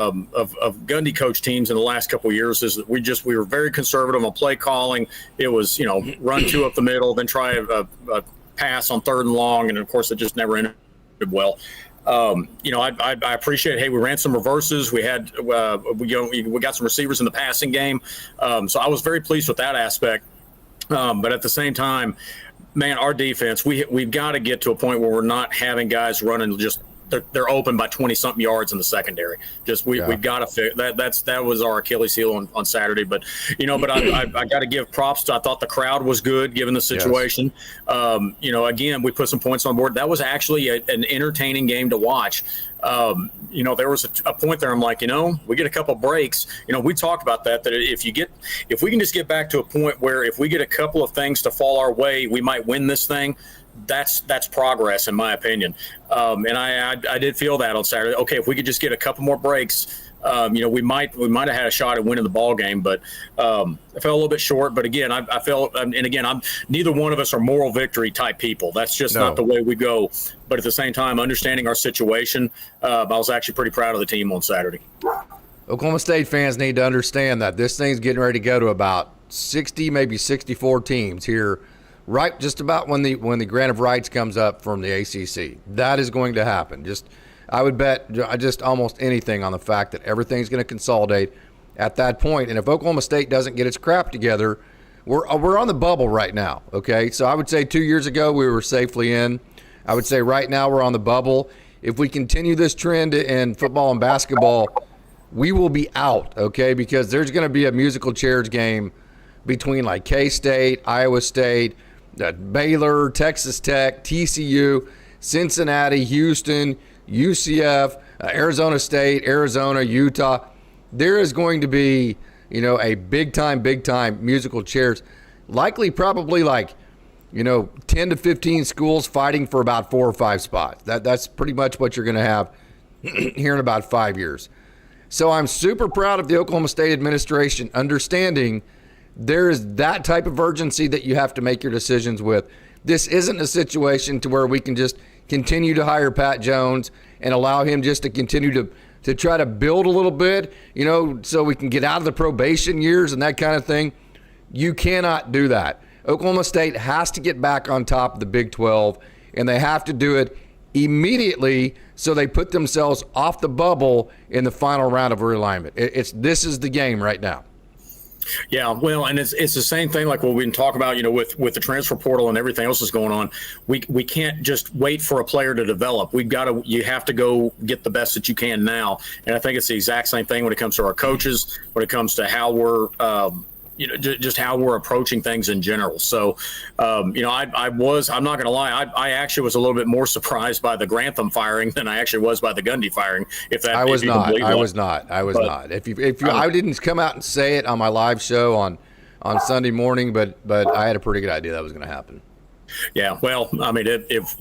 Gundy coach teams in the last couple of years is that we were very conservative on play calling. It was, run two up the middle, then try a pass on third and long, and of course it just never ended well. I appreciate, hey, we ran some reverses. We had, we got some receivers in the passing game. So I was very pleased with that aspect. But at the same time, man, our defense, we've got to get to a point where we're not having guys running just they're open by 20-something yards in the secondary. We've got to fix that. That was our Achilles heel on Saturday. But but I got to give props to. I thought the crowd was good given the situation. Yes. Again, we put some points on board. That was actually an entertaining game to watch. There was a point there. I'm like, we get a couple breaks. We talked about that if we can just get back to a point where if we get a couple of things to fall our way, we might win this thing. That's progress in my opinion. And I did feel that on Saturday. Okay, if we could just get a couple more breaks, we might have had a shot at winning the ball game, but I fell a little bit short. But again, I felt, and again, neither one of us are moral victory type people. That's just not the way we go. But at the same time, understanding our situation, I was actually pretty proud of the team on Saturday. Oklahoma State fans need to understand that this thing's getting ready to go to about 60, maybe 64 teams here, right just about when the grant of rights comes up from the ACC. That is going to happen. I would bet just almost anything on the fact that everything's going to consolidate at that point. And if Oklahoma State doesn't get its crap together, we're on the bubble right now, okay? So I would say 2 years ago we were safely in. I would say right now we're on the bubble. If we continue this trend in football and basketball, we will be out, okay? Because there's going to be a musical chairs game between like K-State, Iowa State, Baylor, Texas Tech, TCU, Cincinnati, Houston, UCF, Arizona State, Arizona, Utah. There is going to be, a big time musical chairs. Likely probably 10 to 15 schools fighting for about 4 or 5 spots. That's pretty much what you're going to have here in about 5 years. So I'm super proud of the Oklahoma State administration understanding there is that type of urgency that you have to make your decisions with. This isn't a situation to where we can just continue to hire Pat Jones and allow him just to continue to try to build a little bit, so we can get out of the probation years and that kind of thing. You cannot do that. Oklahoma State has to get back on top of the Big 12, and they have to do it immediately so they put themselves off the bubble in the final round of realignment. This is the game right now. Yeah, well, and it's the same thing like what we've been talking about, with the transfer portal and everything else that's going on. We can't just wait for a player to develop. You have to go get the best that you can now. And I think it's the exact same thing when it comes to our coaches, when it comes to how we're just how we're approaching things in general. So, I'm not going to lie, I actually was a little bit more surprised by the Grantham firing than I actually was by the Gundy firing. I was not. If I didn't come out and say it on my live show on Sunday morning, but I had a pretty good idea that was going to happen. Yeah, well, if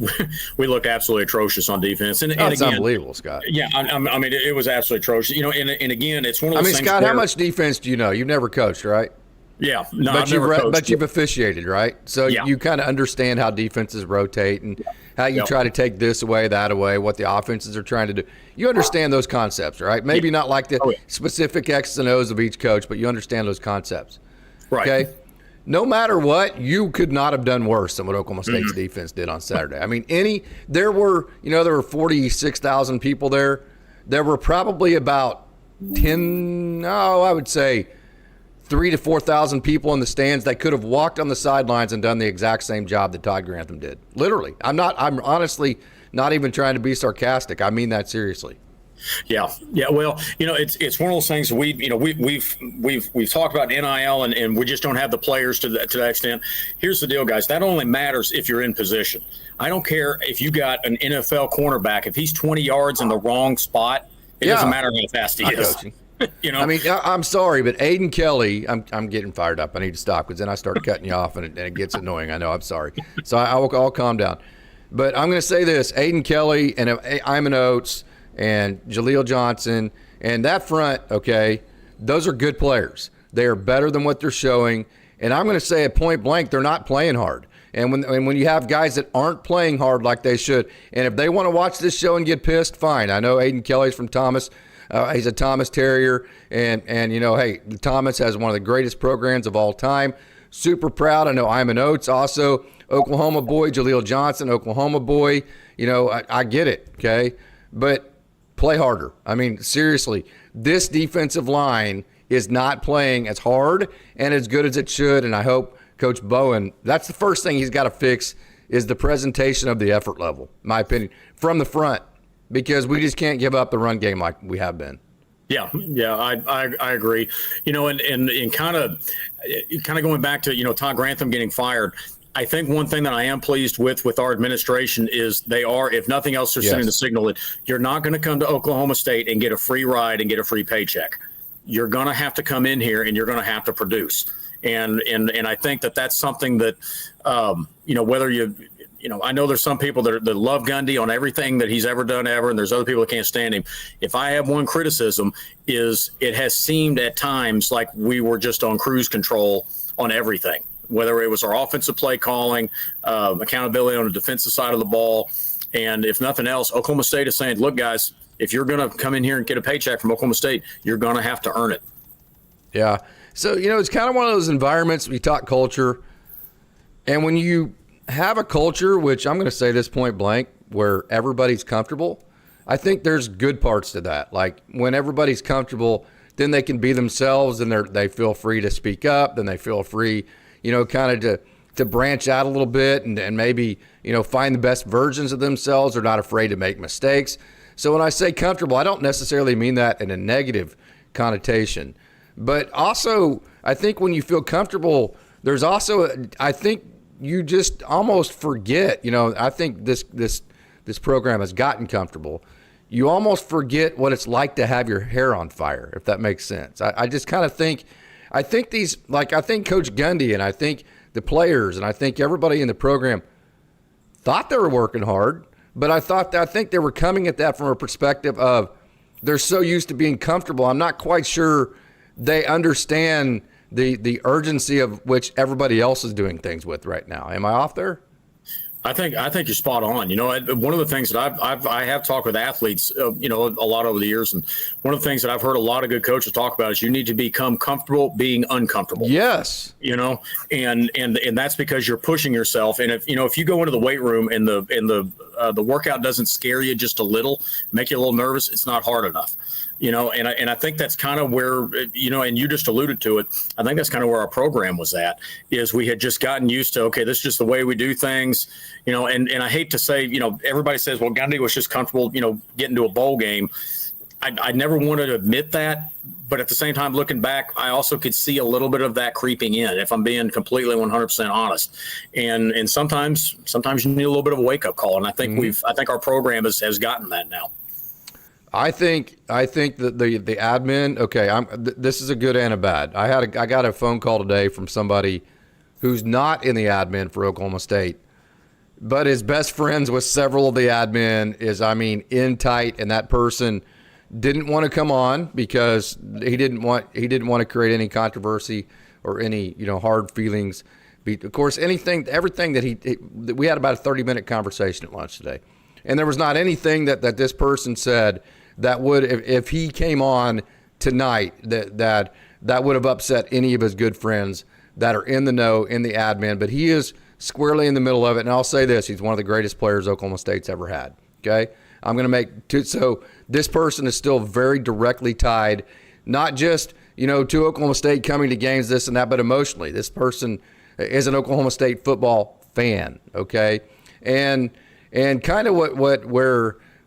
we looked absolutely atrocious on defense, and it's again, unbelievable, Scott. Yeah, it was absolutely atrocious. And again, it's one of those things. Scott, how much defense do you know? You've never coached, right? Yeah, no, but you've officiated, right? So you kind of understand how defenses rotate and how you try to take this away, that away, what the offenses are trying to do. You understand those concepts, right? Maybe not like the specific X's and O's of each coach, but you understand those concepts. Right. Okay? No matter what, you could not have done worse than what Oklahoma State's defense did on Saturday. There were 46,000 people there. There were probably about 3,000 to 4,000 people in the stands that could have walked on the sidelines and done the exact same job that Todd Grantham did. Literally. I'm honestly not even trying to be sarcastic. I mean that seriously. Yeah. Well, it's one of those things we've talked about NIL and we just don't have the players to that extent. Here's the deal, guys. That only matters if you're in position. I don't care if you got an NFL cornerback. If he's 20 yards in the wrong spot, it doesn't matter how fast he is. Coaching. I'm sorry, but Aiden Kelly, I'm getting fired up. I need to stop because then I start cutting you off and it gets annoying. I know. I'm sorry. So I'll calm down. But I'm going to say this: Aiden Kelly and Iman Oates and Jaleel Johnson and that front. Okay, those are good players. They are better than what they're showing. And I'm going to say at point blank, they're not playing hard. And when you have guys that aren't playing hard like they should, and if they want to watch this show and get pissed, fine. I know Aiden Kelly's from Thomas. He's a Thomas Terrier, and hey, Thomas has one of the greatest programs of all time. Super proud. I know Iman Oates, also Oklahoma boy, Jaleel Johnson, Oklahoma boy. I get it, okay? But play harder. I mean, seriously, this defensive line is not playing as hard and as good as it should, and I hope Coach Bowen, that's the first thing he's got to fix, is the presentation of the effort level, in my opinion, from the front, because we just can't give up the run game like we have been. Yeah, I agree. And kind of going back to, Todd Grantham getting fired, I think one thing that I am pleased with our administration is they are, if nothing else, they're sending the signal that you're not going to come to Oklahoma State and get a free ride and get a free paycheck. You're going to have to come in here and you're going to have to produce. And I think that's something that, whether I know there's some people that love Gundy on everything that he's ever done ever, and there's other people that can't stand him. If I have one criticism, is it has seemed at times like we were just on cruise control on everything, whether it was our offensive play calling, accountability on the defensive side of the ball. And if nothing else, Oklahoma State is saying, look, guys, if you're going to come in here and get a paycheck from Oklahoma State, you're going to have to earn it. Yeah. So, it's kind of one of those environments, we talk culture, and when you have a culture, which I'm going to say this point blank, where everybody's comfortable, I think there's good parts to that. Like when everybody's comfortable, then they can be themselves and they feel free to speak up, then they feel free, kind of to branch out a little bit and maybe, find the best versions of themselves. They're not afraid to make mistakes. So when I say comfortable, I don't necessarily mean that in a negative connotation. But also, I think when you feel comfortable, there's also, I think you just almost forget, I think this program has gotten comfortable. You almost forget what it's like to have your hair on fire, if that makes sense. I just kind of think, I think Coach Gundy and I think the players and I think everybody in the program thought they were working hard, but I think they were coming at that from a perspective of they're so used to being comfortable. I'm not quite sure they understand the urgency of which everybody else is doing things with right now. Am I off there? I think you're spot on. One of the things that I have talked with athletes, a lot over the years, and one of the things that I've heard a lot of good coaches talk about is you need to become comfortable being uncomfortable. Yes. And that's because you're pushing yourself. And if you go into the weight room and the workout doesn't scare you just a little, make you a little nervous, it's not hard enough. And I think that's kind of where, and you just alluded to it. I think that's kind of where our program was at, is we had just gotten used to, okay, this is just the way we do things, and I hate to say, everybody says, well, Gundy was just comfortable, getting to a bowl game. I never wanted to admit that, but at the same time, looking back, I also could see a little bit of that creeping in, if I'm being completely 100% honest. And sometimes you need a little bit of a wake up call. And I think I think our program has gotten that now. I think that the admin. Okay, this is a good and a bad. I got a phone call today from somebody who's not in the admin for Oklahoma State, but is best friends with several of the admin. In tight, and that person didn't want to come on because he didn't want to create any controversy or any hard feelings. Of course, everything that we had about a 30-minute conversation at lunch today, and there was not anything that this person said that would, if he came on tonight, that would have upset any of his good friends that are in the know, in the admin. But he is squarely in the middle of it. And I'll say this, he's one of the greatest players Oklahoma State's ever had. Okay? I'm going to make so this person is still very directly tied, not just, to Oklahoma State coming to games, this and that, but emotionally. This person is an Oklahoma State football fan. Okay? And kind of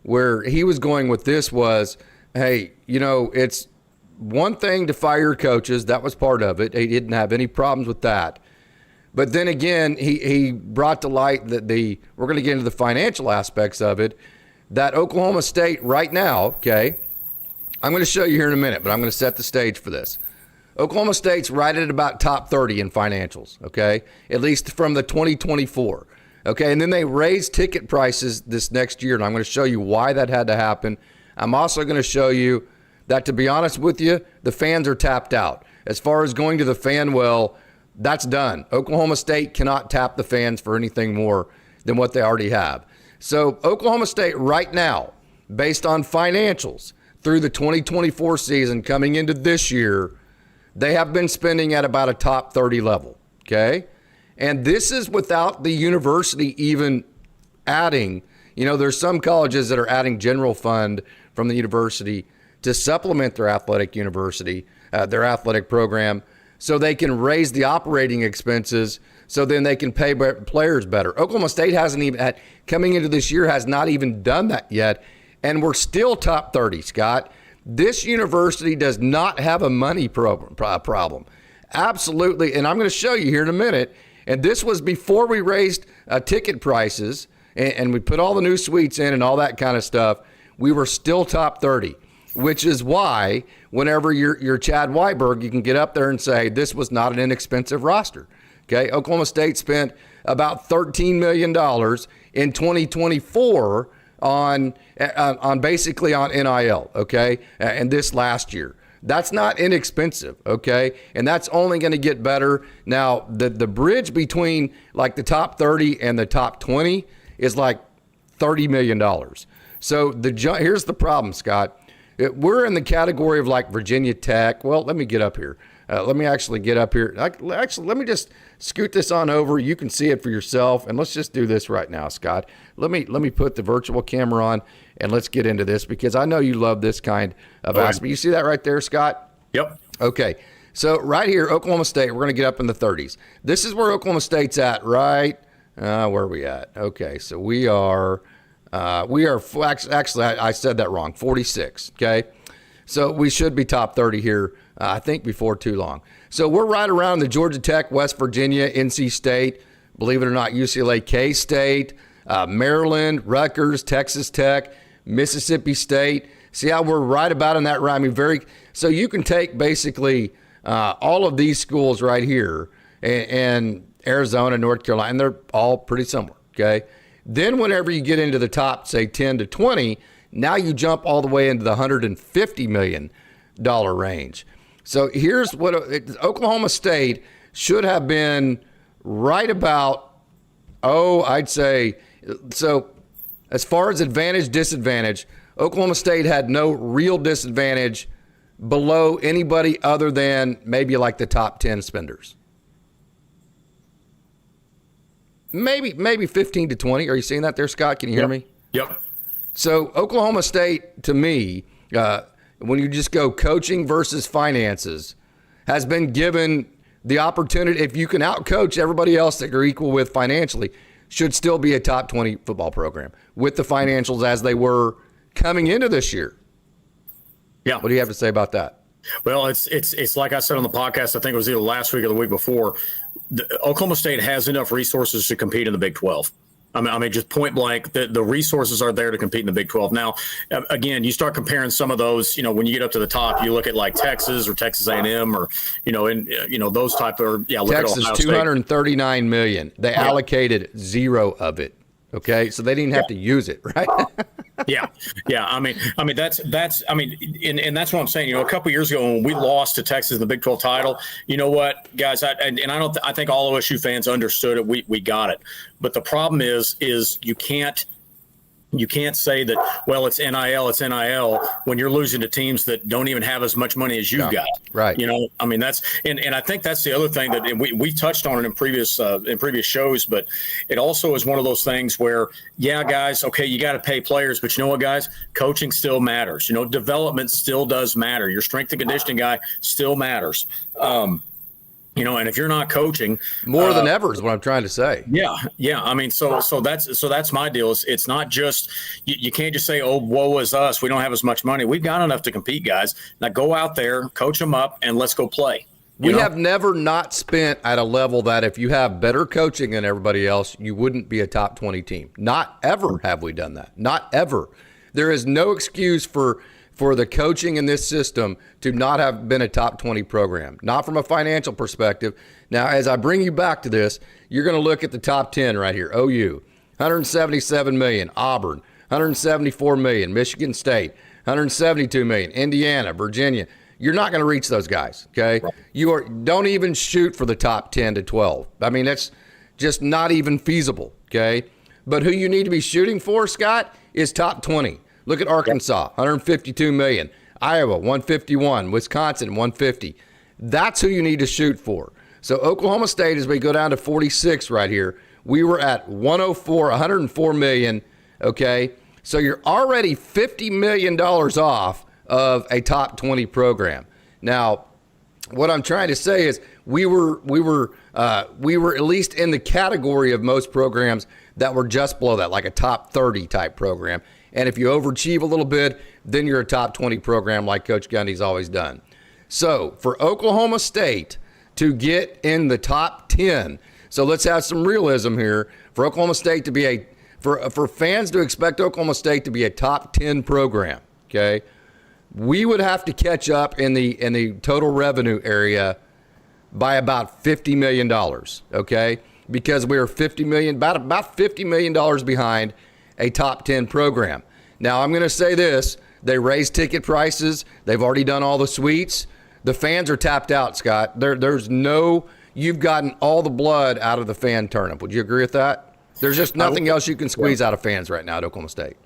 where he was going with this was, hey, it's one thing to fire your coaches. That was part of it. He didn't have any problems with that. But then again, he brought to light that we're going to get into the financial aspects of it, that Oklahoma State right now, okay, I'm going to show you here in a minute, but I'm going to set the stage for this. Oklahoma State's right at about top 30 in financials, okay, at least from the 2024. Okay, and then they raised ticket prices this next year, and I'm going to show you why that had to happen. I'm also going to show you that, to be honest with you, the fans are tapped out. As far as going to the fan well, that's done. Oklahoma State cannot tap the fans for anything more than what they already have. So Oklahoma State right now, based on financials, through the 2024 season coming into this year, they have been spending at about a top 30 level, okay? And this is without the university even adding, there's some colleges that are adding general fund from the university to supplement their athletic program so they can raise the operating expenses so then they can pay players better. Oklahoma State hasn't even coming into this year has not even done that yet, and we're still top 30, Scott. This university does not have a money problem. Absolutely, and I'm going to show you here in a minute. And this was before we raised ticket prices and we put all the new suites in and all that kind of stuff. We were still top 30, which is why whenever you're Chad Weiberg, you can get up there and say this was not an inexpensive roster. Okay, Oklahoma State spent about $13 million in 2024 on basically on NIL. Okay, and this last year. That's not inexpensive, okay? And that's only going to get better. Now, the bridge between like the top 30 and the top 20 is like $30 million. So here's the problem, Scott. We're in the category of like Virginia Tech. Well, let me get up here. Let me actually get up here. Let me just scoot this on over. You can see it for yourself. And let's just do this right now, Scott. Let me put the virtual camera on and let's get into this because I know you love this kind of basketball. You see that right there, Scott? Yep. Okay. So right here, Oklahoma State, we're going to get up in the 30s. This is where Oklahoma State's at, right? Where are we at? Okay. So we are actually, I said that wrong, 46. Okay. So we should be top 30 here, I think, before too long. So we're right around the Georgia Tech, West Virginia, NC State, believe it or not, UCLA, K-State, Maryland, Rutgers, Texas Tech, Mississippi State. See how we're right about in that range? So you can take basically all of these schools right here and Arizona, North Carolina, and they're all pretty similar, okay? Then whenever you get into the top, say 10 to 20, now you jump all the way into the $150 million range. So here's what Oklahoma State should have been right about, I'd say, so as far as advantage, disadvantage, Oklahoma State had no real disadvantage below anybody other than maybe like the top 10 spenders. Maybe 15 to 20. Are you seeing that there, Scott? Can you hear me? Yep. So Oklahoma State, to me, when you just go coaching versus finances, has been given the opportunity, if you can outcoach everybody else that you're equal with financially, should still be a top 20 football program with the financials as they were coming into this year. Yeah. What do you have to say about that? Well, it's like I said on the podcast, I think it was either last week or the week before, Oklahoma State has enough resources to compete in the Big 12. I mean, just point blank, the resources are there to compete in the Big 12. Now, again, you start comparing some of those, when you get up to the top, you look at like Texas or Texas A&M or, those type of, look Texas, at $239 million. They allocated zero of it. Okay. So they didn't have to use it, right? Yeah. I mean, that's and that's what I'm saying. A couple of years ago when we lost to Texas in the Big 12 title, you know what, guys, I think all OSU fans understood it. We got it. But the problem is you can't say that, well, it's NIL when you're losing to teams that don't even have as much money as you've got. Right. That's and I think that's the other thing that we touched on it in previous shows, but it also is one of those things where, guys, okay, you got to pay players, but you know what, guys, coaching still matters. Development still does matter. Your strength and conditioning guy still matters. And if you're not coaching more than ever is what I'm trying to say. Yeah. I mean, so that's my deal. It's not just, you can't just say, oh, woe is us. We don't have as much money. We've got enough to compete, guys. Now go out there, coach them up, and let's go play. We have never not spent at a level that if you have better coaching than everybody else, you wouldn't be a top 20 team. Not ever have we done that. Not ever. There is no excuse for the coaching in this system to not have been a top 20 program, not from a financial perspective. Now, as I bring you back to this, you're going to look at the top 10 right here. OU, $177 million. Auburn, $174 million. Michigan State, $172 million. Indiana, Virginia. You're not going to reach those guys, okay? Right. Don't even shoot for the top 10 to 12. I mean, that's just not even feasible, okay? But who you need to be shooting for, Scott, is top 20. Look at Arkansas, 152 million. Iowa, 151. Wisconsin, 150. That's who you need to shoot for. So Oklahoma State, as we go down to 46 right here, we were at 104 million, okay? So you're already $50 million off of a top 20 program. Now, what I'm trying to say is we were at least in the category of most programs that were just below that, like a top 30 type program. And if you overachieve a little bit, then you're a top 20 program like Coach Gundy's always done. So for Oklahoma State to get in the top 10, so let's have some realism here. For Oklahoma State to be for fans to expect Oklahoma State to be a top 10 program, okay, we would have to catch up in the total revenue area by about $50 million, okay, because we are about $50 million behind a top 10 program. Now, I'm going to say this. They raised ticket prices. They've already done all the suites. The fans are tapped out, Scott. You've gotten all the blood out of the fan turnip. Would you agree with that? There's just nothing else you can squeeze out of fans right now at Oklahoma State.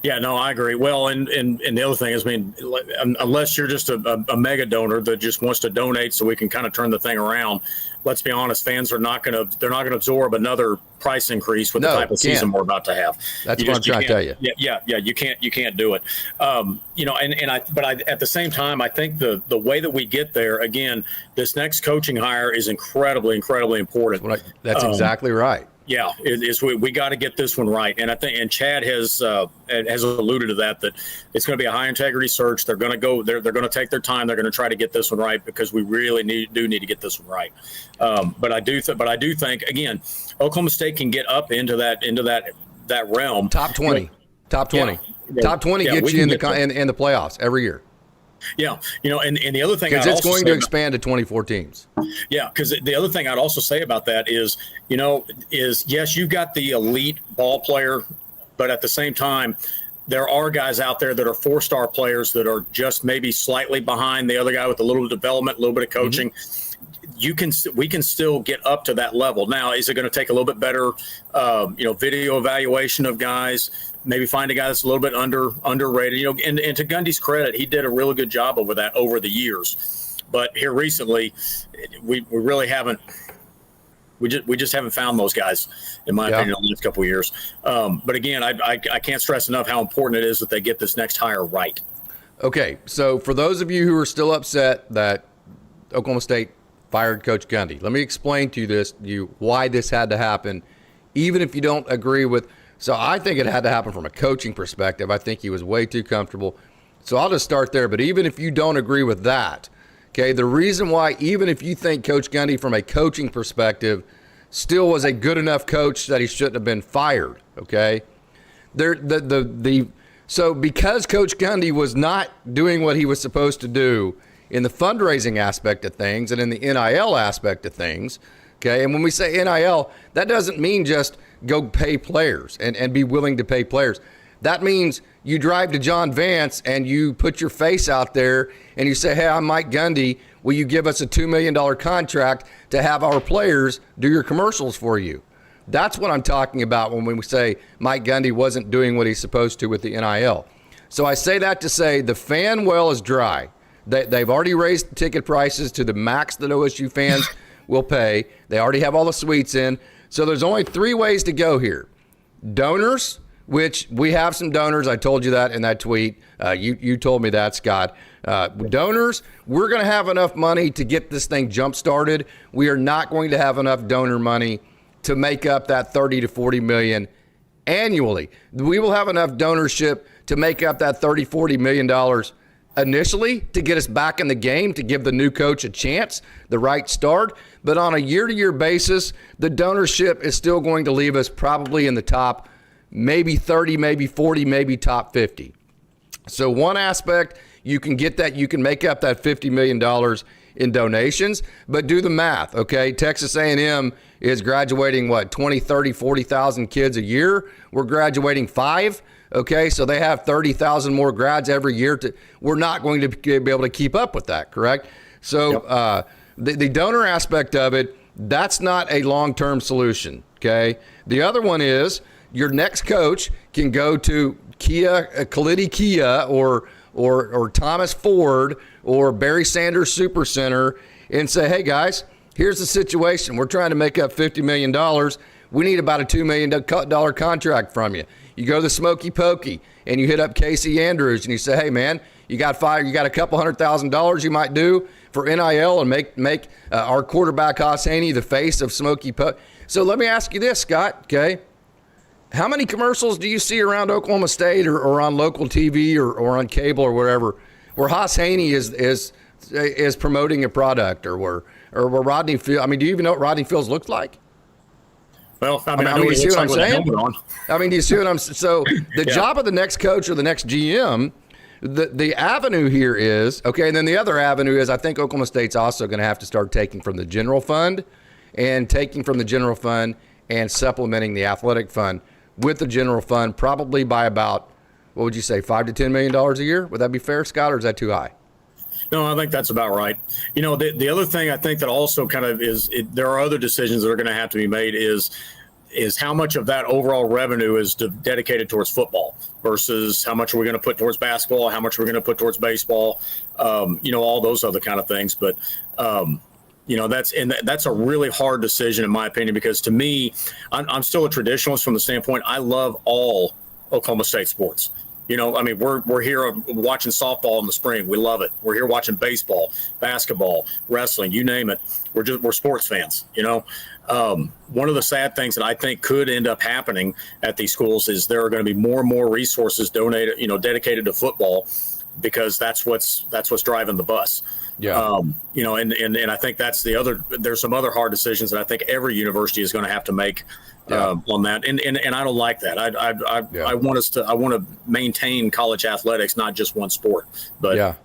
Yeah, no, I agree. Well, and the other thing is, unless you're just a mega donor that just wants to donate so we can kind of turn the thing around, let's be honest, fans are not going to absorb another price increase with the type of season we're about to have. That's what I'm trying to tell you. Yeah, you can't do it. But at the same time, I think the way that we get there, again, this next coaching hire is incredibly important. That's exactly right. Yeah, we got to get this one right, and I think Chad has alluded to that it's going to be a high integrity search. They're going to go. They're going to take their time. They're going to try to get this one right because we really do need to get this one right. But I do think again, Oklahoma State can get up into that realm. Top 20. Top 20 gets you in the playoffs every year. Yeah, and the other thing, because it's going to expand to 24 teams. Yeah, because the other thing I'd also say about that is yes, you've got the elite ball player, but at the same time, there are guys out there that are 4-star players that are just maybe slightly behind the other guy with a little development, a little bit of coaching. Mm-hmm. We can still get up to that level. Now, is it going to take a little bit better, video evaluation of guys? Maybe find a guy that's a little bit underrated, and to Gundy's credit, he did a really good job over the years. But here recently, we really haven't. We just haven't found those guys, in my opinion, in the last couple of years. But again, I can't stress enough how important it is that they get this next hire right. Okay, so for those of you who are still upset that Oklahoma State fired Coach Gundy, let me explain to you why this had to happen, even if you don't agree with. So I think it had to happen from a coaching perspective. I think he was way too comfortable. So I'll just start there. But even if you don't agree with that, okay, the reason why, even if you think Coach Gundy from a coaching perspective still was a good enough coach that he shouldn't have been fired, okay? So because Coach Gundy was not doing what he was supposed to do in the fundraising aspect of things and in the NIL aspect of things, okay, and when we say NIL, that doesn't mean just go pay players and be willing to pay players. That means you drive to John Vance and you put your face out there and you say, hey, I'm Mike Gundy. Will you give us a $2 million contract to have our players do your commercials for you? That's what I'm talking about when we say Mike Gundy wasn't doing what he's supposed to with the NIL. So I say that to say the fan well is dry. They've already raised the ticket prices to the max that OSU fans will pay. They already have all the suites in. So there's only 3 ways to go here. Donors, which we have some donors. I told you that in that tweet. You told me that, Scott. Donors, we're going to have enough money to get this thing jump-started. We are not going to have enough donor money to make up that 30 to 40 million annually. We will have enough donorship to make up that 30, 40 million dollars initially to get us back in the game, to give the new coach a chance, the right start. But on a year-to-year basis, the donorship is still going to leave us probably in the top maybe 30, maybe 40, maybe top 50. So one aspect, you can get that, you can make up that $50 million in donations, but do the math, okay? Texas A&M is graduating, 20, 30, 40,000 kids a year. We're graduating 5. Okay, so they have 30,000 more grads every year. We're not going to be able to keep up with that, correct? So the donor aspect of it, that's not a long-term solution, okay? The other one is your next coach can go to Kalidi Kia or Thomas Ford or Barry Sanders Supercenter and say, hey guys, here's the situation. We're trying to make up $50 million. We need about a $2 million contract from you. You go to the Smoky Pokey and you hit up Casey Andrews and you say, hey man, you got a couple $100,000 you might do for NIL and make our quarterback Haas Haney the face of Smoky Pokey. So let me ask you this, Scott, okay? How many commercials do you see around Oklahoma State or on local TV or on cable or wherever where Haas Haney is promoting a product or where Rodney Fields? I mean, do you even know what Rodney Fields looks like? Well, I mean, you see what I'm saying? I mean, do you see what I'm saying? So the job of the next coach or the next GM, the avenue here is, okay, and then the other avenue is I think Oklahoma State's also going to have to start taking from the general fund and supplementing the athletic fund with the general fund probably by about, what would you say, $5 to $10 million a year? Would that be fair, Scott, or is that too high? No, I think that's about right. You know, the other thing I think that also kind of there are other decisions that are going to have to be made is how much of that overall revenue is dedicated towards football versus how much are we going to put towards basketball, how much we're going to put towards baseball, all those other kind of things. But, that's a really hard decision in my opinion, because to me, I'm still a traditionalist from the standpoint, I love all Oklahoma State sports. We're here watching softball in the spring. We love it. We're here watching baseball, basketball, wrestling, you name it. We're sports fans, One of the sad things that I think could end up happening at these schools is there are going to be more and more resources dedicated to football, because that's what's driving the bus. Yeah. And I think that's there's some other hard decisions that I think every university is going to have to make on that. And I don't like that. I want to maintain college athletics, not just one sport, but I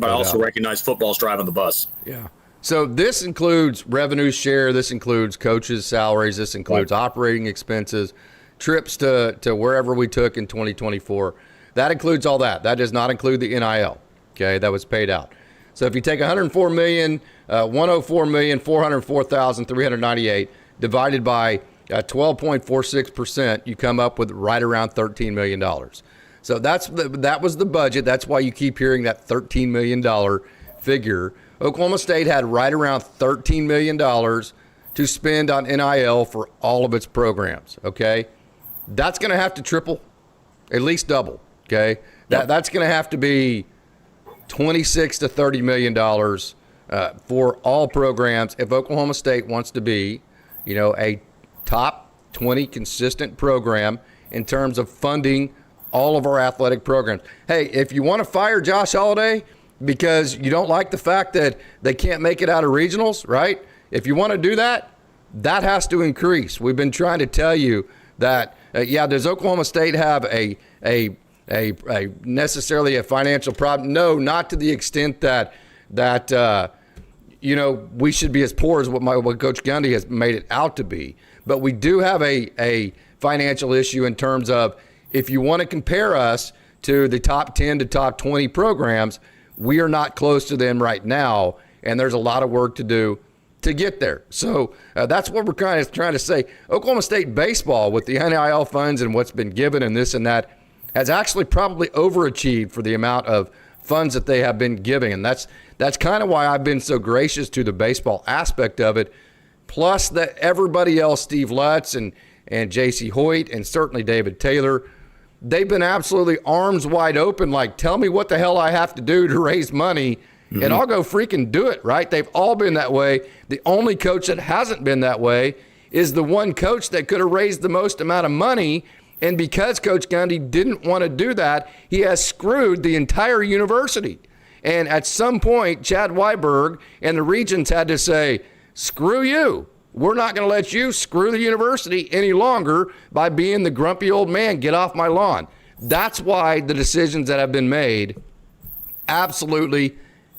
also recognize football's driving the bus. Yeah. So this includes revenue share. This includes coaches' salaries. This includes operating expenses, trips to wherever we took in 2024. That includes all that. That does not include the NIL. Okay, that was paid out. So if you take $104,404,398 divided by 12.46%, you come up with right around $13 million. So that was the budget. That's why you keep hearing that $13 million figure. Oklahoma State had right around $13 million to spend on NIL for all of its programs, okay? That's going to have to triple, at least double, okay? That's going to have to be $26 to $30 million for all programs if Oklahoma State wants to be, a top 20 consistent program in terms of funding all of our athletic programs. Hey, if you want to fire Josh Holliday because you don't like the fact that they can't make it out of regionals, right? If you want to do that, that has to increase. We've been trying to tell you that, does Oklahoma State have a necessarily a financial problem? No, not to the extent that we should be as poor as what Coach Gundy has made it out to be. But we do have a financial issue in terms of if you want to compare us to the top 10 to top 20 programs, we are not close to them right now, and there's a lot of work to do to get there. So that's what we're kind of trying to say. Oklahoma State baseball, with the NIL funds and what's been given and this and that, has actually probably overachieved for the amount of funds that they have been giving. And that's kind of why I've been so gracious to the baseball aspect of it. Plus that everybody else, Steve Lutz and J.C. Hoyt and certainly David Taylor, they've been absolutely arms wide open, like, tell me what the hell I have to do to raise money, and I'll go freaking do it, right? They've all been that way. The only coach that hasn't been that way is the one coach that could have raised the most amount of money. And because Coach Gundy didn't want to do that, he has screwed the entire university. And at some point, Chad Weiberg and the Regents had to say, screw you. We're not going to let you screw the university any longer by being the grumpy old man. Get off my lawn. That's why the decisions that have been made absolutely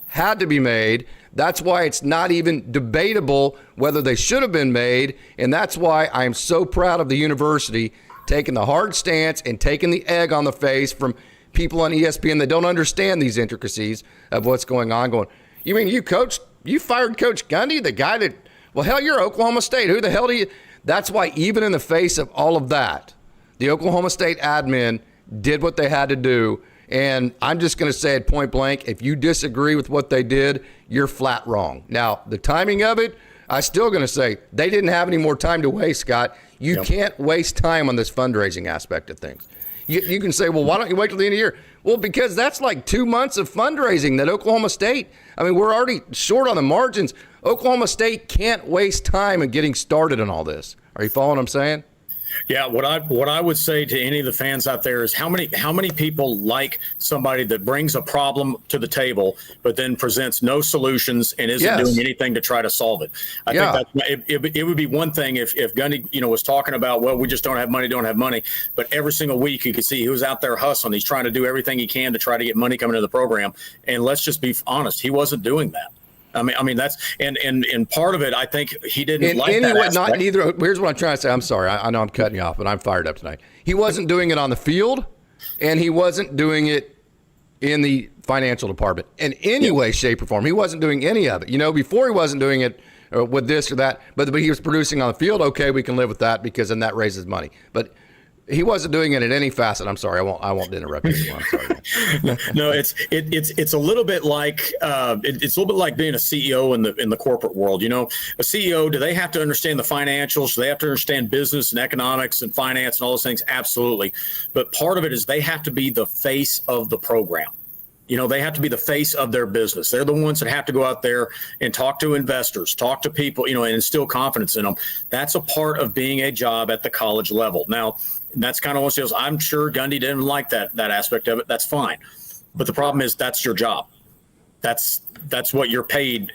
had to be made. That's why it's not even debatable whether they should have been made. And that's why I am so proud of the university taking the hard stance and taking the egg on the face from people on ESPN that don't understand these intricacies of what's going on. Going, you mean you fired Coach Gundy, the guy that, well, hell, you're Oklahoma State. Who the hell do you? That's why even in the face of all of that, the Oklahoma State admin did what they had to do. And I'm just going to say it point blank, if you disagree with what they did, you're flat wrong. Now, the timing of it, I'm still going to say they didn't have any more time to waste, Scott. You can't waste time on this fundraising aspect of things. You can say, well, why don't you wait till the end of the year? Well, because that's like 2 months of fundraising that Oklahoma State, I mean, we're already short on the margins. Oklahoma State can't waste time in getting started on all this. Are you following what I'm saying? Yeah, what I would say to any of the fans out there is how many people like somebody that brings a problem to the table but then presents no solutions and isn't doing anything to try to solve it. I think that it would be one thing if Gundy, was talking about, well, we just don't have money, but every single week you could see he was out there hustling. He's trying to do everything he can to try to get money coming into the program. And let's just be honest, he wasn't doing that. I mean that's and part of it, I think he didn't like that aspect. Not neither. Here's what I'm trying to say. I'm sorry. I know I'm cutting you off, but I'm fired up tonight. He wasn't doing it on the field, and he wasn't doing it in the financial department in any way, shape, or form. He wasn't doing any of it. Before he wasn't doing it with this or that, but he was producing on the field. Okay, we can live with that because then that raises money. But he wasn't doing it in any facet. I'm sorry. I won't interrupt you anymore. I'm sorry. No, it's a little bit like it's a little bit like being a CEO in the corporate world. A CEO, do they have to understand the financials? Do they have to understand business and economics and finance and all those things? Absolutely. But part of it is they have to be the face of the program. They have to be the face of their business. They're the ones that have to go out there and talk to investors, talk to people, and instill confidence in them. That's a part of being a job at the college level. Now, that's kind of what it I'm sure Gundy didn't like that aspect of it. That's fine. But the problem is that's your job. That's what you're paid,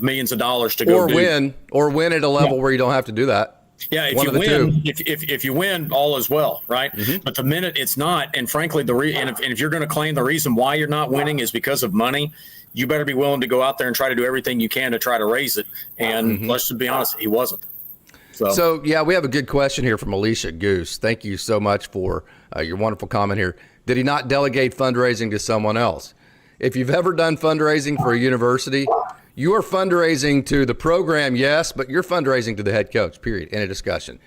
millions of dollars to go do. Or win at a level where you don't have to do that. Yeah, if you win, all is well, right? Mm-hmm. But the minute it's not, and frankly, if you're going to claim the reason why you're not winning is because of money, you better be willing to go out there and try to do everything you can to try to raise it. And let's just be honest, he wasn't. So, we have a good question here from Alicia Goose. Thank you so much for your wonderful comment here. Did he not delegate fundraising to someone else? If you've ever done fundraising for a university, you are fundraising to the program, yes, but you're fundraising to the head coach, period, in a discussion.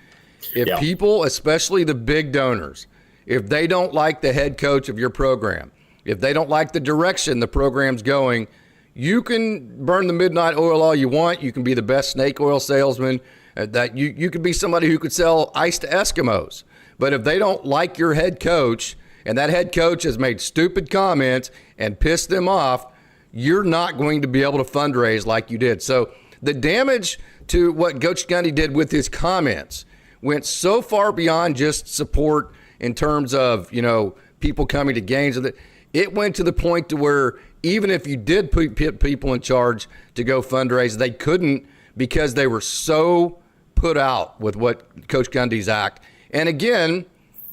If people, especially the big donors, if they don't like the head coach of your program, if they don't like the direction the program's going, you can burn the midnight oil all you want. You can be the best snake oil salesman. That you could be somebody who could sell ice to Eskimos. But if they don't like your head coach and that head coach has made stupid comments and pissed them off, you're not going to be able to fundraise like you did. So the damage to what Coach Gundy did with his comments went so far beyond just support in terms of, people coming to games. It went to the point to where even if you did put people in charge to go fundraise, they couldn't because they were so put out with what Coach Gundy's act. And again,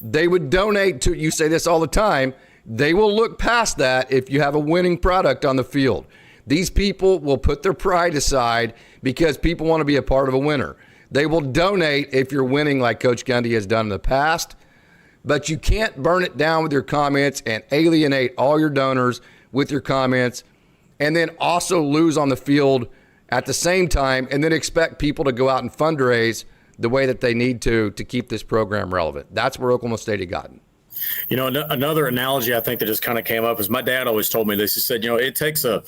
they would donate to, you say this all the time, they will look past that if you have a winning product on the field. These people will put their pride aside because people want to be a part of a winner. They will donate if you're winning like Coach Gundy has done in the past, but you can't burn it down with your comments and alienate all your donors with your comments and then also lose on the field at the same time and then expect people to go out and fundraise the way that they need to keep this program relevant. That's where Oklahoma State had gotten. Another analogy I think that just kind of came up is my dad always told me this. He said, it takes a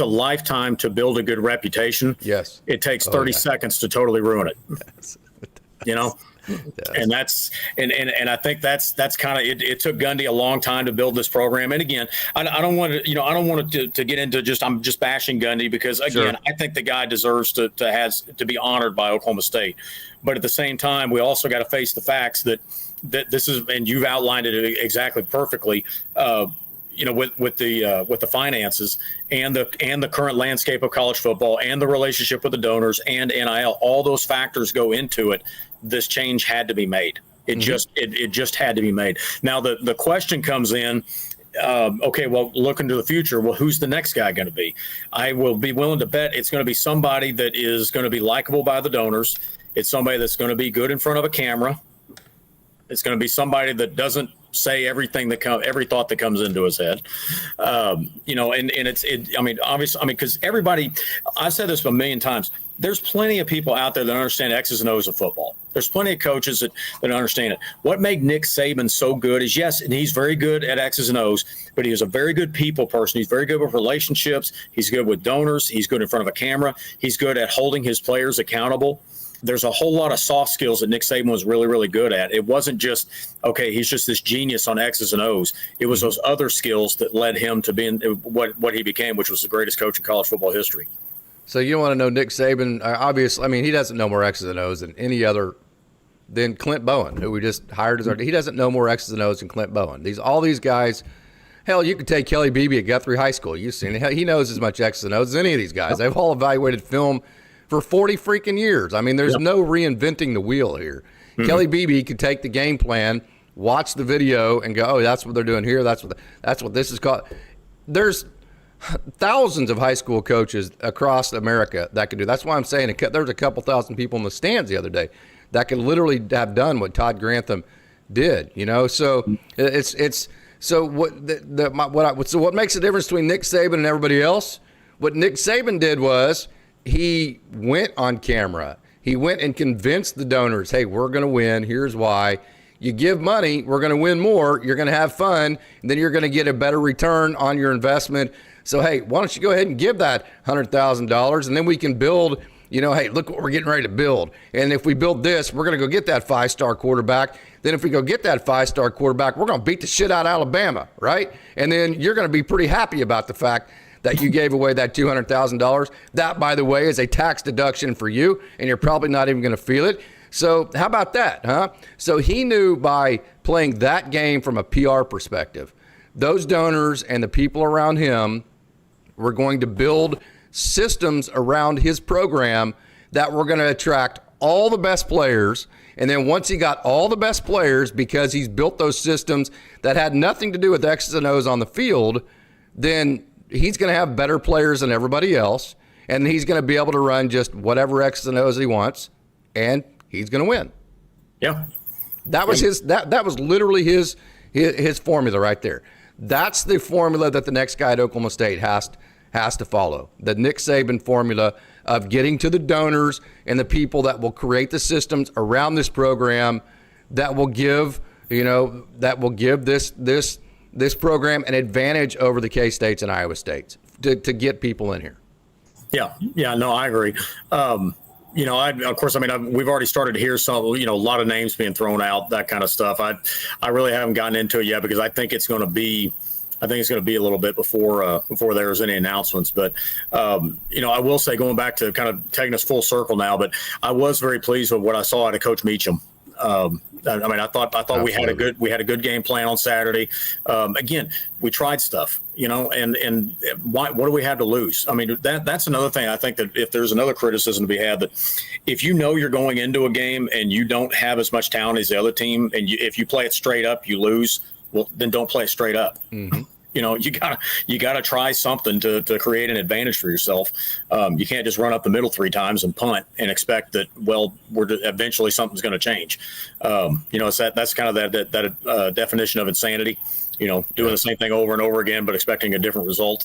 lifetime to build a good reputation. Yes. It takes 30 seconds to totally ruin it. Yes. Yes. And that's and I think that's kind of it took Gundy a long time to build this program. And again, I don't want to get into I'm just bashing Gundy because again, I think the guy deserves to be honored by Oklahoma State. But at the same time, we also got to face the facts that this is, and you've outlined it exactly perfectly. With the finances and the current landscape of college football and the relationship with the donors and NIL, all those factors go into it. This change had to be made. It just had to be made. Now the question comes in. Look into the future. Well, who's the next guy going to be? I will be willing to bet it's going to be somebody that is going to be likable by the donors. It's somebody that's going to be good in front of a camera. It's going to be somebody that doesn't say every thought that comes into his head. Obviously, because everybody, I've said this a million times, there's plenty of people out there that understand X's and O's of football. There's plenty of coaches that understand it. What made Nick Saban so good is, yes, and he's very good at X's and O's, but he is a very good people person. He's very good with relationships. He's good with donors. He's good in front of a camera. He's good at holding his players accountable. There's a whole lot of soft skills that Nick Saban was really, really good at. It wasn't just, okay, he's just this genius on X's and O's. It was those other skills that led him to being what he became, which was the greatest coach in college football history. So you want to know Nick Saban? Obviously, I mean, he doesn't know more X's and O's than any other than Clint Bowen, who we just hired as our. He doesn't know more X's and O's than Clint Bowen. All these guys. Hell, you could take Kelly Beebe at Guthrie High School. You've seen it. He knows as much X's and O's as any of these guys. They've all evaluated film for 40 freaking years. I mean, there's no reinventing the wheel here. Mm-hmm. Kelly Beebe could take the game plan, watch the video, and go, "Oh, that's what they're doing here. That's what this is called." There's thousands of high school coaches across America that could do. That's why I'm saying there's a couple thousand people in the stands the other day that could literally have done what Todd Grantham did. So it's. So what makes the difference between Nick Saban and everybody else? What Nick Saban did was he went on camera. He went and convinced the donors, hey, we're going to win. Here's why. You give money, we're going to win more. You're going to have fun. And then you're going to get a better return on your investment. So, hey, why don't you go ahead and give that $100,000 and then we can build, hey, look what we're getting ready to build. And if we build this, we're going to go get that 5-star quarterback. Then if we go get that 5-star quarterback, we're going to beat the shit out of Alabama, right? And then you're going to be pretty happy about the fact that you gave away that $200,000. That, by the way, is a tax deduction for you, and you're probably not even going to feel it. So how about that, huh? So he knew by playing that game from a PR perspective, those donors and the people around him were going to build systems around his program that were going to attract all the best players. And then once he got all the best players, because he's built those systems that had nothing to do with X's and O's on the field, then he's going to have better players than everybody else. And he's going to be able to run just whatever X's and O's he wants. And he's going to win. Yeah. That was that was literally his formula right there. That's the formula that the next guy at Oklahoma State has to follow. The Nick Saban formula of getting to the donors and the people that will create the systems around this program that will give, this program an advantage over the K-States and Iowa States to get people in here. Yeah, no, I agree. We've already started to hear some, a lot of names being thrown out, that kind of stuff. I really haven't gotten into it yet because I think it's going to be a little bit before there's any announcements. But, I will say, going back to kind of taking us full circle now, but I was very pleased with what I saw out of Coach Meacham. I thought Absolutely. we had a good game plan on Saturday. Again, we tried stuff, and what do we have to lose? I mean, that's another thing. I think that if there's another criticism to be had, that if you're going into a game and you don't have as much talent as the other team, and if you play it straight up, you lose. Well, then don't play it straight up. Mm-hmm. You gotta try something to create an advantage for yourself. You can't just run up the middle 3 times and punt and expect that, eventually something's going to change. That's kind of that definition of insanity. Doing the same thing over and over again, but expecting a different result.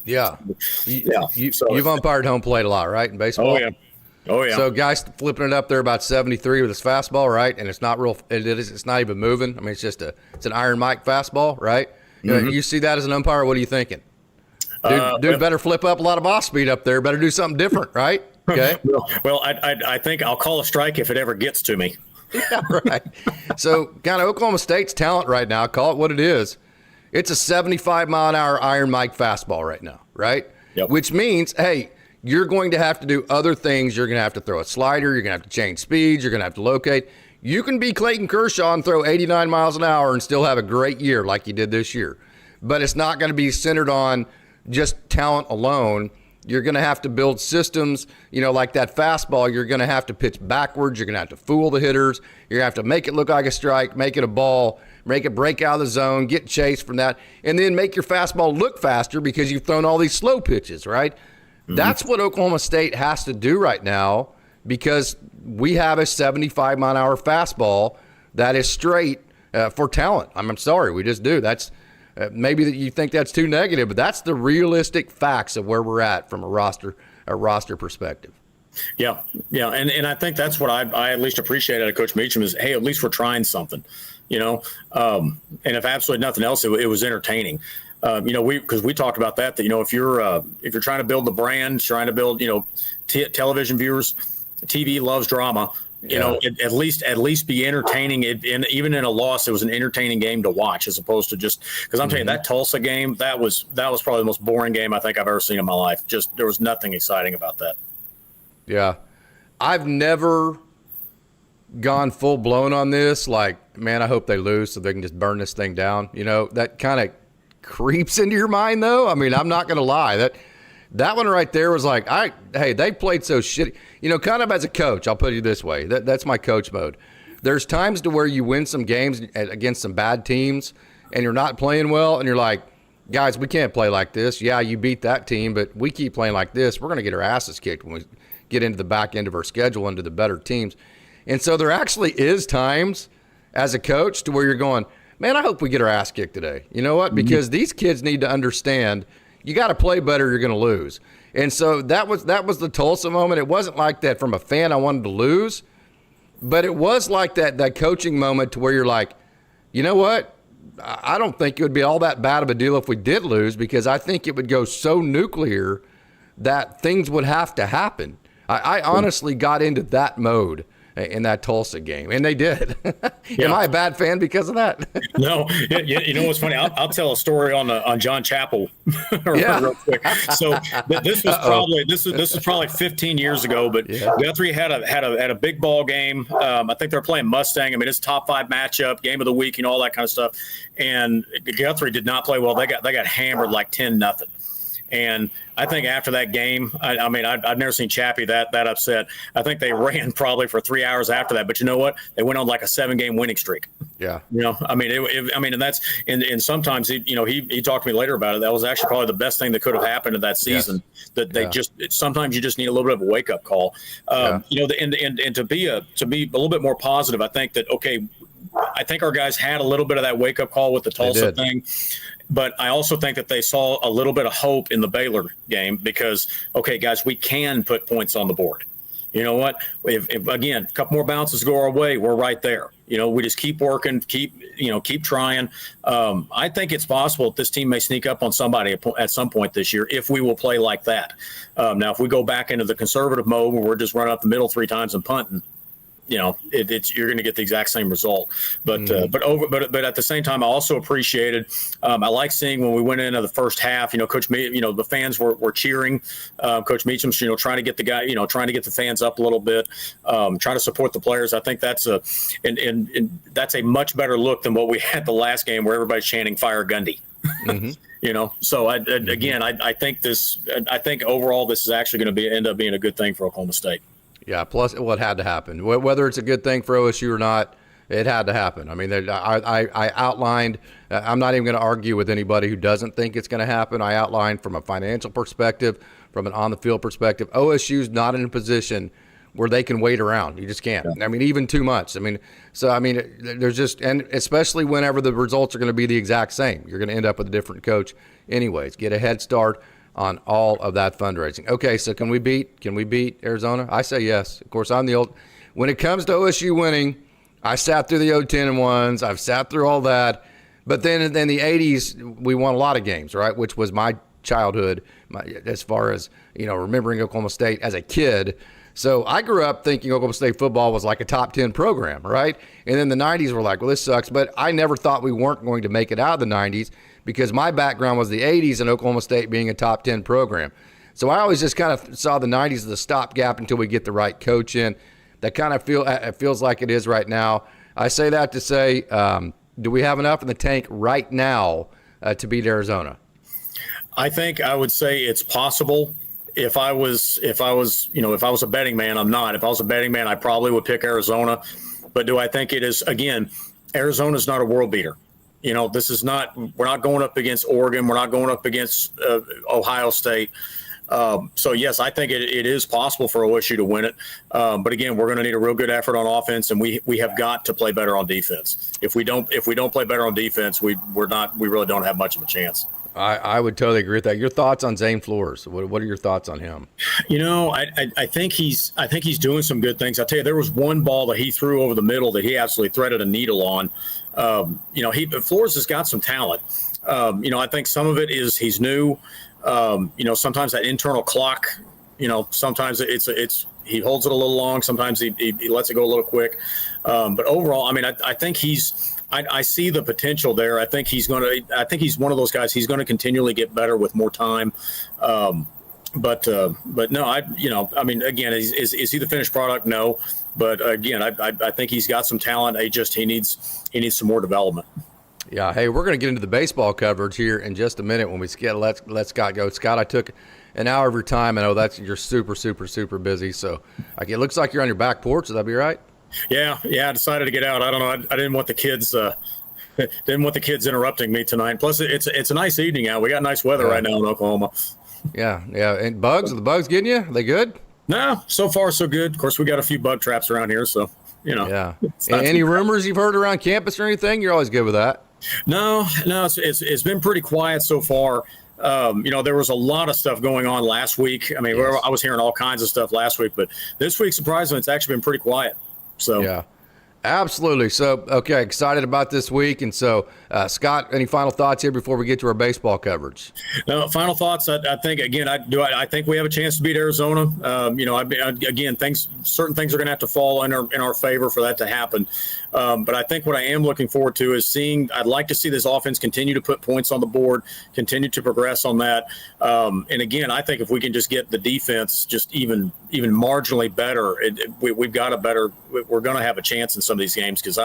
Yeah. You've umpired home plate a lot, right, in baseball? Oh yeah. So guys flipping it up there about 73 with his fastball, right? And it's not real. It's not even moving. I mean, it's an Iron Mike fastball, right? Mm-hmm. You see that as an umpire, what are you thinking? Dude, better flip up a lot of off speed up there. Better do something different, right? Okay. I think I'll call a strike if it ever gets to me. Yeah, right. So kind of Oklahoma State's talent right now, call it what it is. It's a 75-mile-an-hour Iron Mike fastball right now, right? Yep. Which means, hey, you're going to have to do other things. You're going to have to throw a slider. You're going to have to change speeds. You're going to have to locate. You can be Clayton Kershaw and throw 89 miles an hour and still have a great year like you did this year. But it's not going to be centered on just talent alone. You're going to have to build systems, like that fastball. You're going to have to pitch backwards. You're going to have to fool the hitters. You're going to have to make it look like a strike, make it a ball, make it break out of the zone, get chased from that, and then make your fastball look faster because you've thrown all these slow pitches, right? Mm-hmm. That's what Oklahoma State has to do right now because we have a 75-mile-an-hour fastball that is straight for talent. I'm sorry, we just do. That's maybe that you think that's too negative, but that's the realistic facts of where we're at from a roster perspective. Yeah, yeah, and I think that's what I at least appreciate out of Coach Meacham is, hey, at least we're trying something, and if absolutely nothing else, it was entertaining. Because we talked about that if you're trying to build the brand, trying to build television viewers, TV loves drama. At least be entertaining. Even in a loss, it was an entertaining game to watch, as opposed to just because I'm telling you, that Tulsa game, that was probably the most boring game I think I've ever seen in my life. Just there was nothing exciting about that. Yeah, I've never gone full blown on this. Like, man, I hope they lose so they can just burn this thing down. That kind of creeps into your mind, though. I mean, I'm not going to lie. That one right there was like, hey, they played so shitty. Kind of as a coach, I'll put it this way. That's my coach mode. There's times to where you win some games against some bad teams and you're not playing well, and you're like, guys, we can't play like this. Yeah, you beat that team, but we keep playing like this, we're going to get our asses kicked when we get into the back end of our schedule, into the better teams. And so there actually is times as a coach to where you're going, man, I hope we get our ass kicked today. You know what? Because these kids need to understand you got to play better, you're going to lose. And so that was the Tulsa moment. It wasn't like that from a fan I wanted to lose, but it was like that coaching moment to where you're like, you know what? I don't think it would be all that bad of a deal if we did lose, because I think it would go so nuclear that things would have to happen. I honestly got into that mode in that Tulsa game, and they did. Yeah. Am I a bad fan because of that? No. You know what's funny? I'll tell a story on John Chappell real quick. So this was probably 15 years ago, but Guthrie had a big ball game. I think they're playing Mustang. I mean, it's a top 5 matchup, game of the week, all that kind of stuff. And Guthrie did not play well. They got hammered like 10-0. And I think after that game, I mean, I've never seen Chappie that upset. I think they ran probably for 3 hours after that. But you know what? They went on like a 7-game winning streak. Yeah. I mean, and that's and sometimes he talked to me later about it. That was actually probably the best thing that could have happened in that season. Yes. That they sometimes you just need a little bit of a wake up call. And to be a little bit more positive, I think that I think our guys had a little bit of that wake up call with the Tulsa thing. But I also think that they saw a little bit of hope in the Baylor game because, okay, guys, we can put points on the board. You know what? If again, a couple more bounces go our way, we're right there. We just keep working, keep trying. I think it's possible that this team may sneak up on somebody at some point this year if we will play like that. Now, if we go back into the conservative mode where we're just running up the middle 3 times and punting, you're going to get the exact same result. But at the same time, I also appreciated. I like seeing when we went into the first half. Coach the fans were cheering. Coach Meacham's trying to get the fans up a little bit, trying to support the players. I think that's that's a much better look than what we had the last game where everybody's chanting "Fire Gundy." Mm-hmm. So I think overall this is actually going to end up being a good thing for Oklahoma State. Yeah, plus what had to happen. Whether it's a good thing for OSU or not, it had to happen. I mean, I outlined – I'm not even going to argue with anybody who doesn't think it's going to happen. I outlined from a financial perspective, from an on-the-field perspective. OSU's not in a position where they can wait around. You just can't. Yeah. I mean, even too much. There's just – and especially whenever the results are going to be the exact same. You're going to end up with a different coach anyways. Get a head start on all of that fundraising. Okay, so can we beat Arizona? I say yes. Of course, when it comes to OSU winning, I sat through the 0-10-1s. I've sat through all that. But then in the 80s, we won a lot of games, right, which was my childhood as far as, remembering Oklahoma State as a kid. So I grew up thinking Oklahoma State football was like a top 10 program, right? And then the 90s were like, well, this sucks. But I never thought we weren't going to make it out of the 90s because my background was the 80s and Oklahoma State being a top 10 program. So I always just kind of saw the 90s as a stopgap until we get the right coach in. That kind of feels like it is right now. I say that to say, do we have enough in the tank right now to beat Arizona? I think I would say it's possible. If I was a betting man, I'm not. If I was a betting man, I probably would pick Arizona. But do I think it is? Again, Arizona's not a world beater. This is not. We're not going up against Oregon. We're not going up against Ohio State. So yes, I think it is possible for OSU to win it. But again, we're going to need a real good effort on offense, and we have got to play better on defense. If we don't play better on defense, we really don't have much of a chance. I would totally agree with that. Your thoughts on Zane Flores? What are your thoughts on him? I think he's doing some good things. I tell you, there was one ball that he threw over the middle that he absolutely threaded a needle on. Flores has got some talent. I think some of it is he's new. Sometimes that internal clock, sometimes he holds it a little long. Sometimes he lets it go a little quick. But overall, I think I see the potential there. I think he's one of those guys. He's going to continually get better with more time. But no, again, is he the finished product? No. But again, I think he's got some talent. He needs some more development. Yeah. Hey, we're going to get into the baseball coverage here in just a minute when we let Scott go. Scott, I took an hour of your time. I know you're super, super, super busy. So it looks like you're on your back porch. Would that be right? Yeah. I decided to get out. I don't know. I didn't want the kids. Didn't want the kids interrupting me tonight. Plus, it's a nice evening out. We got nice weather right now in Oklahoma. Yeah. And bugs? Are the bugs getting you? Are they good? No, so far so good. Of course, we got a few bug traps around here, so Yeah. Any rumors you've heard around campus or anything? You're always good with that. No. It's been pretty quiet so far. There was a lot of stuff going on last week. I mean, I was hearing all kinds of stuff last week, but this week, surprisingly, it's actually been pretty quiet. So yeah, absolutely. So okay, excited about this week. And so, Scott, any final thoughts here before we get to our baseball coverage? No, final thoughts. I think again, I think we have a chance to beat Arizona. Certain things are going to have to fall in our favor for that to happen. But I think what I am looking forward to is I'd like to see this offense continue to put points on the board, continue to progress on that. And again, I think if we can just get the defense just even marginally better, we're going to have a chance in some of these games because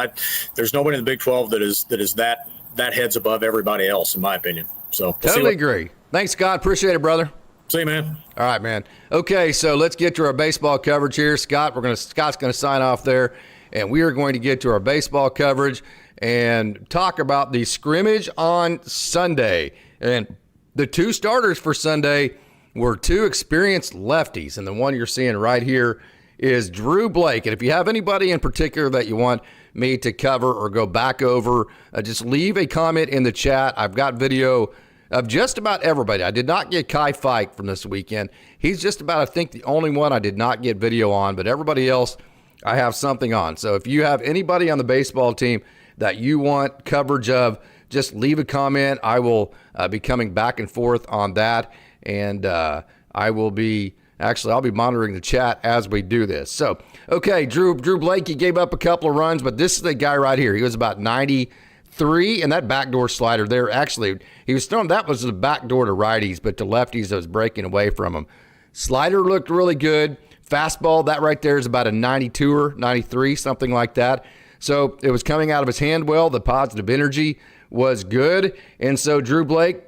there's nobody in the Big 12 that is that heads above everybody else, in my opinion. So totally agree. Thanks, Scott. Appreciate it, brother. See you, man. All right, man. Okay, so let's get to our baseball coverage here. Scott's going to sign off there, and we are going to get to our baseball coverage and talk about the scrimmage on Sunday. And the two starters for Sunday were two experienced lefties, and the one you're seeing right here is Drew Blake. And if you have anybody in particular that you want me to cover or go back over, just leave a comment in the chat. I've got video of just about everybody. I did not get Kai Fike from this weekend. He's just about, I think, the only one I did not get video on, but everybody else I have something on. So if you have anybody on the baseball team that you want coverage of, just leave a comment. I will be coming back and forth on that, and I'll be monitoring the chat as we do this. So, okay, Drew Blake, he gave up a couple of runs, but this is the guy right here. He was about 93, and that backdoor slider there, actually, he was throwing, that was the backdoor to righties, but to lefties that was breaking away from him. Slider looked really good. Fastball, that right there is about a 92 or 93, something like that. So it was coming out of his hand well. The positive energy was good. And so Drew Blake,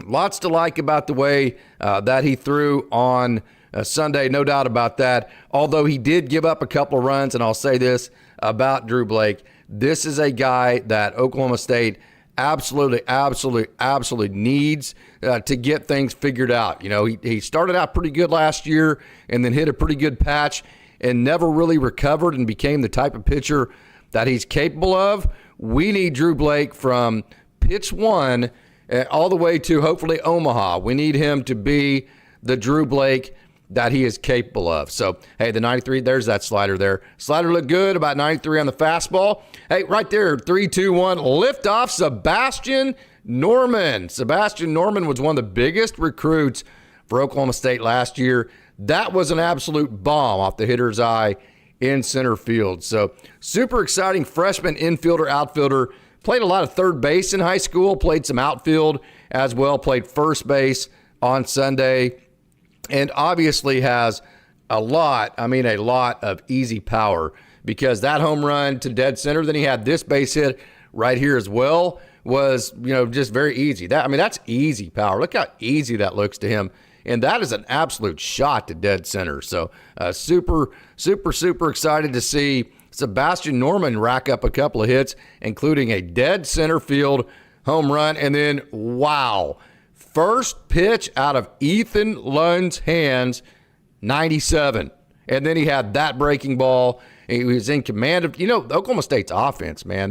lots to like about the way that he threw on Sunday, no doubt about that. Although he did give up a couple of runs, and I'll say this about Drew Blake. This is a guy that Oklahoma State absolutely needs to get things figured out. He started out pretty good last year and then hit a pretty good patch and never really recovered and became the type of pitcher that he's capable of. We need Drew Blake from pitch one all the way to hopefully Omaha. We need him to be the Drew Blake that he is capable of. So, hey, the 93, there's that slider there. Slider looked good, about 93 on the fastball. Hey, right there, 3-2-1, liftoff, Sebastian Norman. Sebastian Norman was one of the biggest recruits for Oklahoma State last year. That was an absolute bomb off the hitter's eye in center field. So, super exciting freshman infielder, outfielder. Played a lot of third base in high school, played some outfield as well, played first base on Sunday, and obviously has a lot of easy power, because that home run to dead center, then he had this base hit right here as well, was, just very easy. That's easy power. Look how easy that looks to him. And that is an absolute shot to dead center. So super excited to see Sebastian Norman rack up a couple of hits, including a dead center field home run. And then, wow, first pitch out of Ethan Lund's hands, 97. And then he had that breaking ball. He was in command of, Oklahoma State's offense, man.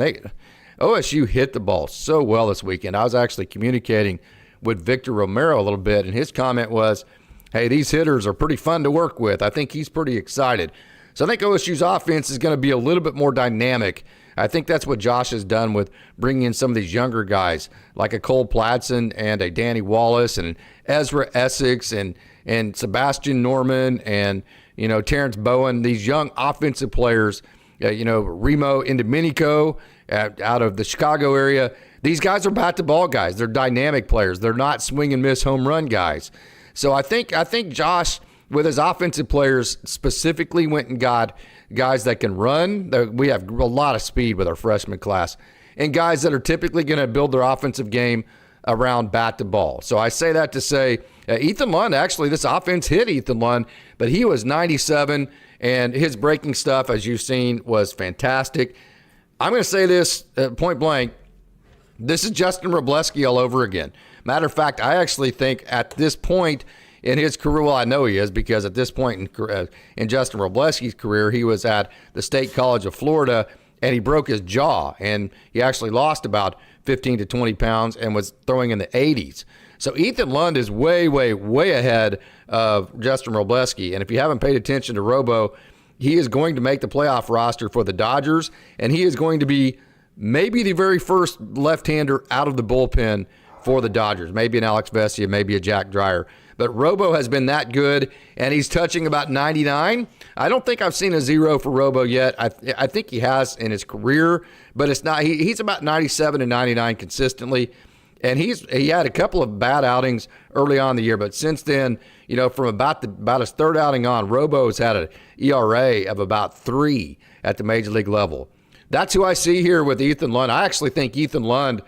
OSU hit the ball so well this weekend. I was actually communicating with Victor Romero a little bit, and his comment was, hey, these hitters are pretty fun to work with. I think he's pretty excited. So I think OSU's offense is going to be a little bit more dynamic. I think that's what Josh has done with bringing in some of these younger guys like a Cole Platson and a Danny Wallace and Ezra Essex and Sebastian Norman and, Terrence Bowen, these young offensive players, Remo Indomenico out of the Chicago area. These guys are bat-to-ball guys. They're dynamic players. They're not swing-and-miss home run guys. So I think Josh, with his offensive players, specifically went and got guys that can run. We have a lot of speed with our freshman class, and guys that are typically going to build their offensive game around bat-to-ball. So I say that to say Ethan Lund, actually, this offense hit Ethan Lund, but he was 97, and his breaking stuff, as you've seen, was fantastic. I'm going to say this point blank. This is Justin Robleski all over again. Matter of fact, I actually think at this point in his career, well, I know he is, because at this point in Justin Robleski's career, he was at the State College of Florida, and he broke his jaw, and he actually lost about 15 to 20 pounds and was throwing in the 80s. So Ethan Lund is way, way, way ahead of Justin Robleski, and if you haven't paid attention to Robo, he is going to make the playoff roster for the Dodgers, and he is going to be maybe the very first left-hander out of the bullpen for the Dodgers. Maybe an Alex Vesia, maybe a Jack Dreyer. But Robo has been that good, and he's touching about 99. I don't think I've seen a 0 for Robo yet. I think he has in his career, but it's not. He's about 97 and 99 consistently, and he had a couple of bad outings early on in the year, but since then, from about his third outing on, Robo's had an ERA of about 3 at the major league level. That's who I see here with Ethan Lund. I actually think Ethan Lund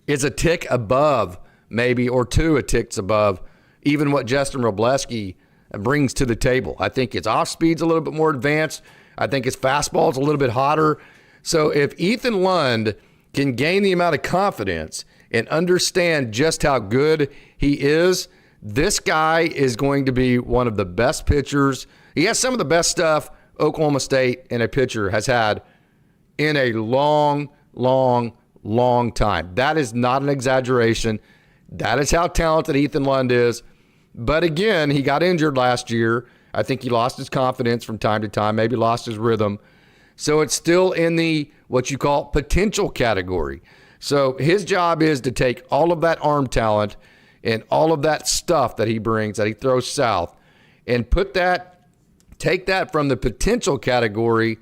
is a tick above, maybe, or 2 ticks above even what Justin Robleski brings to the table. I think his off speed's a little bit more advanced. I think his fastball's a little bit hotter. So if Ethan Lund can gain the amount of confidence and understand just how good he is, this guy is going to be one of the best pitchers. He has some of the best stuff Oklahoma State and a pitcher has had in a long, long, long time. That is not an exaggeration. That is how talented Ethan Lund is. But again, he got injured last year. I think he lost his confidence from time to time, maybe lost his rhythm. So it's still in the what you call potential category. So his job is to take all of that arm talent and all of that stuff that he brings, that he throws south, and take that from the potential category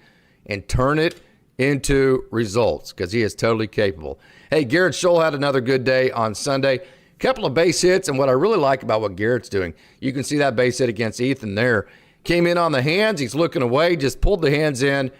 and turn it into results, because he is totally capable. Hey, Garrett Scholl had another good day on Sunday. Couple of base hits, and what I really like about what Garrett's doing, you can see that base hit against Ethan there. Came in on the hands, he's looking away, just pulled the hands in,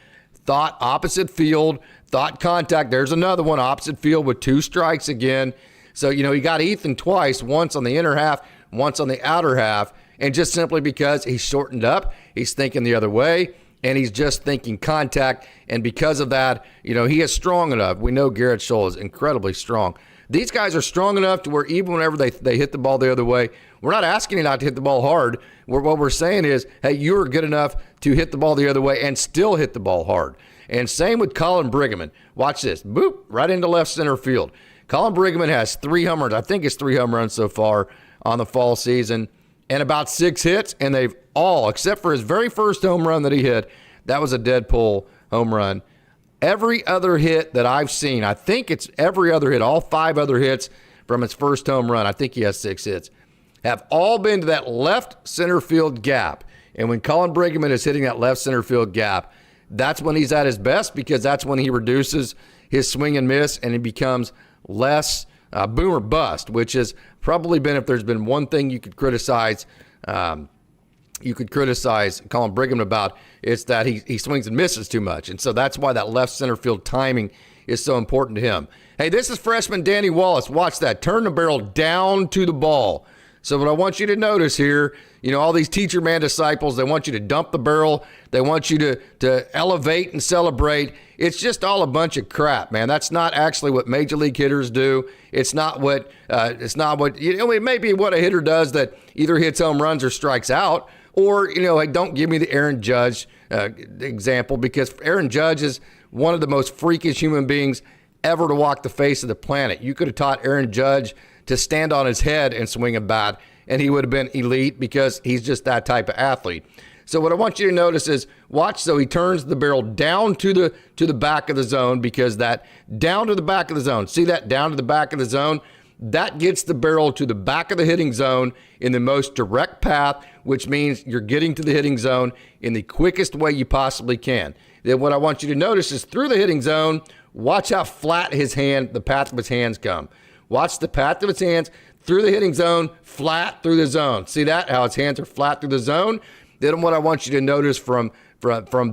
thought opposite field, thought contact. There's another one, opposite field with 2 strikes again. So, he got Ethan twice, once on the inner half, once on the outer half, and just simply because he's shortened up, he's thinking the other way, and he's just thinking contact, and because of that, he is strong enough. We know Garrett Scholl is incredibly strong. These guys are strong enough to where even whenever they hit the ball the other way, we're not asking you not to hit the ball hard. What we're saying is, hey, you're good enough to hit the ball the other way and still hit the ball hard. And same with Colin Brigham. Watch this. Boop, right into left center field. Colin Brigham has 3 home runs. I think it's 3 home runs so far on the fall season, and about 6 hits, and they've all, except for his very first home run that he hit, that was a dead pull home run. Every other hit that I've seen, I think it's every other hit, all 5 other hits from his first home run, I think he has 6 hits, have all been to that left center field gap. And when Colin Brigham is hitting that left center field gap, that's when he's at his best, because that's when he reduces his swing and miss and he becomes less boom or bust, which has probably been, if there's been one thing you could criticize Colin Brigham about, it's that he swings and misses too much. And so that's why that left center field timing is so important to him. Hey, this is freshman Danny Wallace. Watch that. Turn the barrel down to the ball. So what I want you to notice here, all these teacher man disciples, they want you to dump the barrel. They want you to elevate and celebrate. It's just all a bunch of crap, man. That's not actually what major league hitters do. It may be what a hitter does that either hits home runs or strikes out. Or, don't give me the Aaron Judge example, because Aaron Judge is one of the most freakish human beings ever to walk the face of the planet. You could have taught Aaron Judge to stand on his head and swing a bat, and he would have been elite because he's just that type of athlete. So what I want you to notice is watch. So he turns the barrel down to the back of the zone, because that down to the back of the zone. See that down to the back of the zone? That gets the barrel to the back of the hitting zone in the most direct path, which means you're getting to the hitting zone in the quickest way you possibly can. Then what I want you to notice is through the hitting zone, watch how flat the path of his hands come. Watch the path of his hands through the hitting zone, flat through the zone. See that? How his hands are flat through the zone? Then what I want you to notice from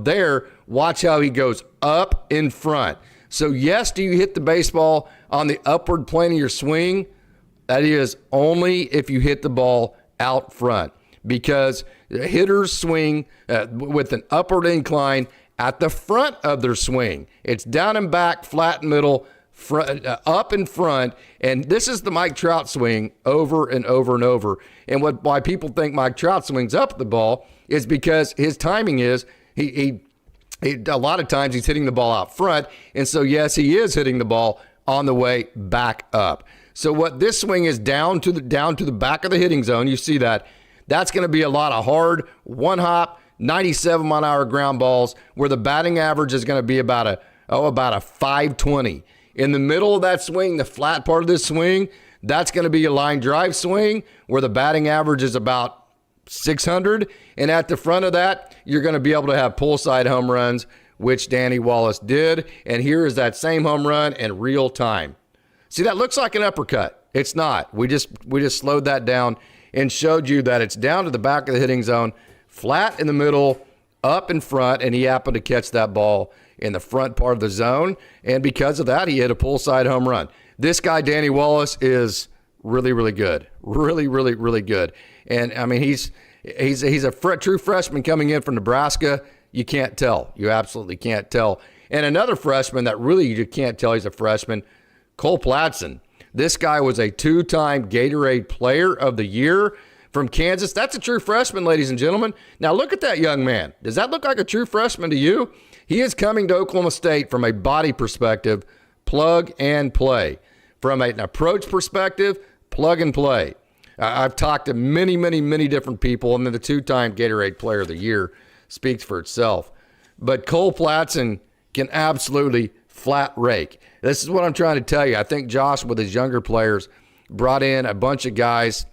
there, watch how he goes up in front. So yes, do you hit the baseball on the upward plane of your swing? That is only if you hit the ball out front, because hitters swing with an upward incline at the front of their swing. It's down and back, flat and middle, front, up in front, and this is the Mike Trout swing over and over and over. And why people think Mike Trout swings up the ball is because his timing is he a lot of times he's hitting the ball out front, and so yes, he is hitting the ball on the way back up. So what this swing is down to the back of the hitting zone, you see that. That's going to be a lot of hard one hop 97 mile an hour ground balls where the batting average is going to be about a 520. In the middle of that swing, the flat part of this swing, that's going to be a line drive swing where the batting average is about 600, and at the front of that, you're going to be able to have pull side home runs, which Danny Wallace did, and here is that same home run in real time. See, that looks like an uppercut. It's not. We just slowed that down and showed you that it's down to the back of the hitting zone, flat in the middle, up in front, and he happened to catch that ball in the front part of the zone, and because of that, he hit a pull side home run. This guy, Danny Wallace, is really, really good. Really, really, really good. And, I mean, he's a true freshman coming in from Nebraska. You can't tell. You absolutely can't tell. And another freshman that really you can't tell he's a freshman, Cole Platson. This guy was a two-time Gatorade Player of the Year from Kansas. That's a true freshman, ladies and gentlemen. Now, look at that young man. Does that look like a true freshman to you? He is coming to Oklahoma State from a body perspective, plug and play. From an approach perspective, plug and play. I've talked to many, many, many different people, and then the two-time Gatorade Player of the Year speaks for itself. But Cole Platson can absolutely flat rake. This is what I'm trying to tell you. I think Josh, with his younger players, brought in a bunch of guys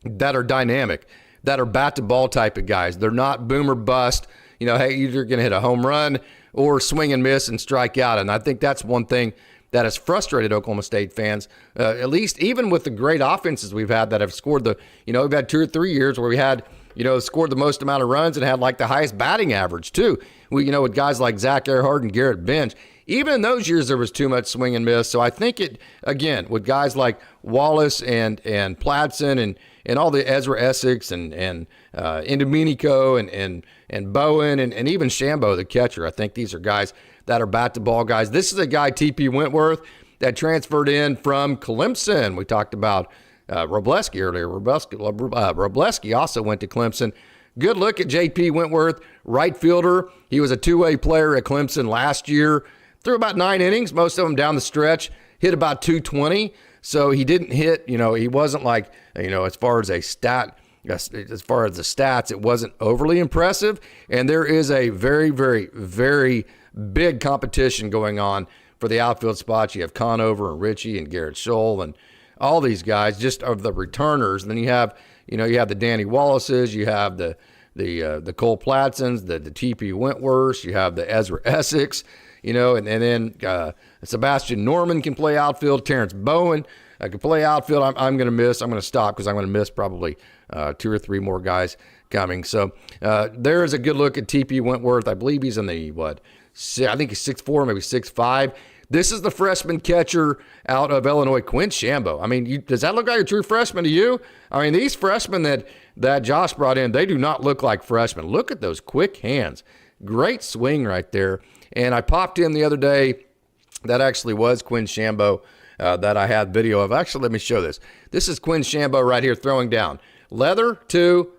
that are dynamic, that are bat-to-ball type of guys. They're not boom or bust. You know, hey, you're going to hit a home run or swing and miss and strike out. And I think that's one thing that has frustrated Oklahoma State fans, at least even with the great offenses we've had that have scored we've had 2 or 3 years where we had, scored the most amount of runs and had like the highest batting average too. With guys like Zach Earhart and Garrett Bench. Even in those years, there was too much swing and miss. So I think with guys like Wallace and Platson and all the Ezra Essex and Indomenico and Bowen and even Shambo, the catcher, I think these are guys that are bat-to-ball guys. This is a guy, T.P. Wentworth, that transferred in from Clemson. We talked about Robleski earlier. Robleski also went to Clemson. Good look at J.P. Wentworth, right fielder. He was a two-way player at Clemson last year. Threw about 9 innings, most of them down the stretch, hit about 220. So he didn't hit, he wasn't like, as far as the stats, it wasn't overly impressive. And there is a very, very, very big competition going on for the outfield spots. You have Conover and Ritchie and Garrett Scholl and all these guys just of the returners. And then you have the Danny Wallaces, you have the Cole Platsons, the T.P. Wentworths, you have the Ezra Essex, and then Sebastian Norman can play outfield. Terrence Bowen can play outfield. I'm going to stop because I'm going to miss probably 2 or 3 more guys coming. So there is a good look at T.P. Wentworth. I believe he's in the, I think he's 6'4", maybe 6'5". This is the freshman catcher out of Illinois, Quinn Shambo. I mean, does that look like a true freshman to you? I mean, these freshmen that Josh brought in, they do not look like freshmen. Look at those quick hands. Great swing right there. And I popped in the other day, that actually was Quinn Shambo that I had video of. Actually, let me show this. This is Quinn Shambo right here throwing down. Leather to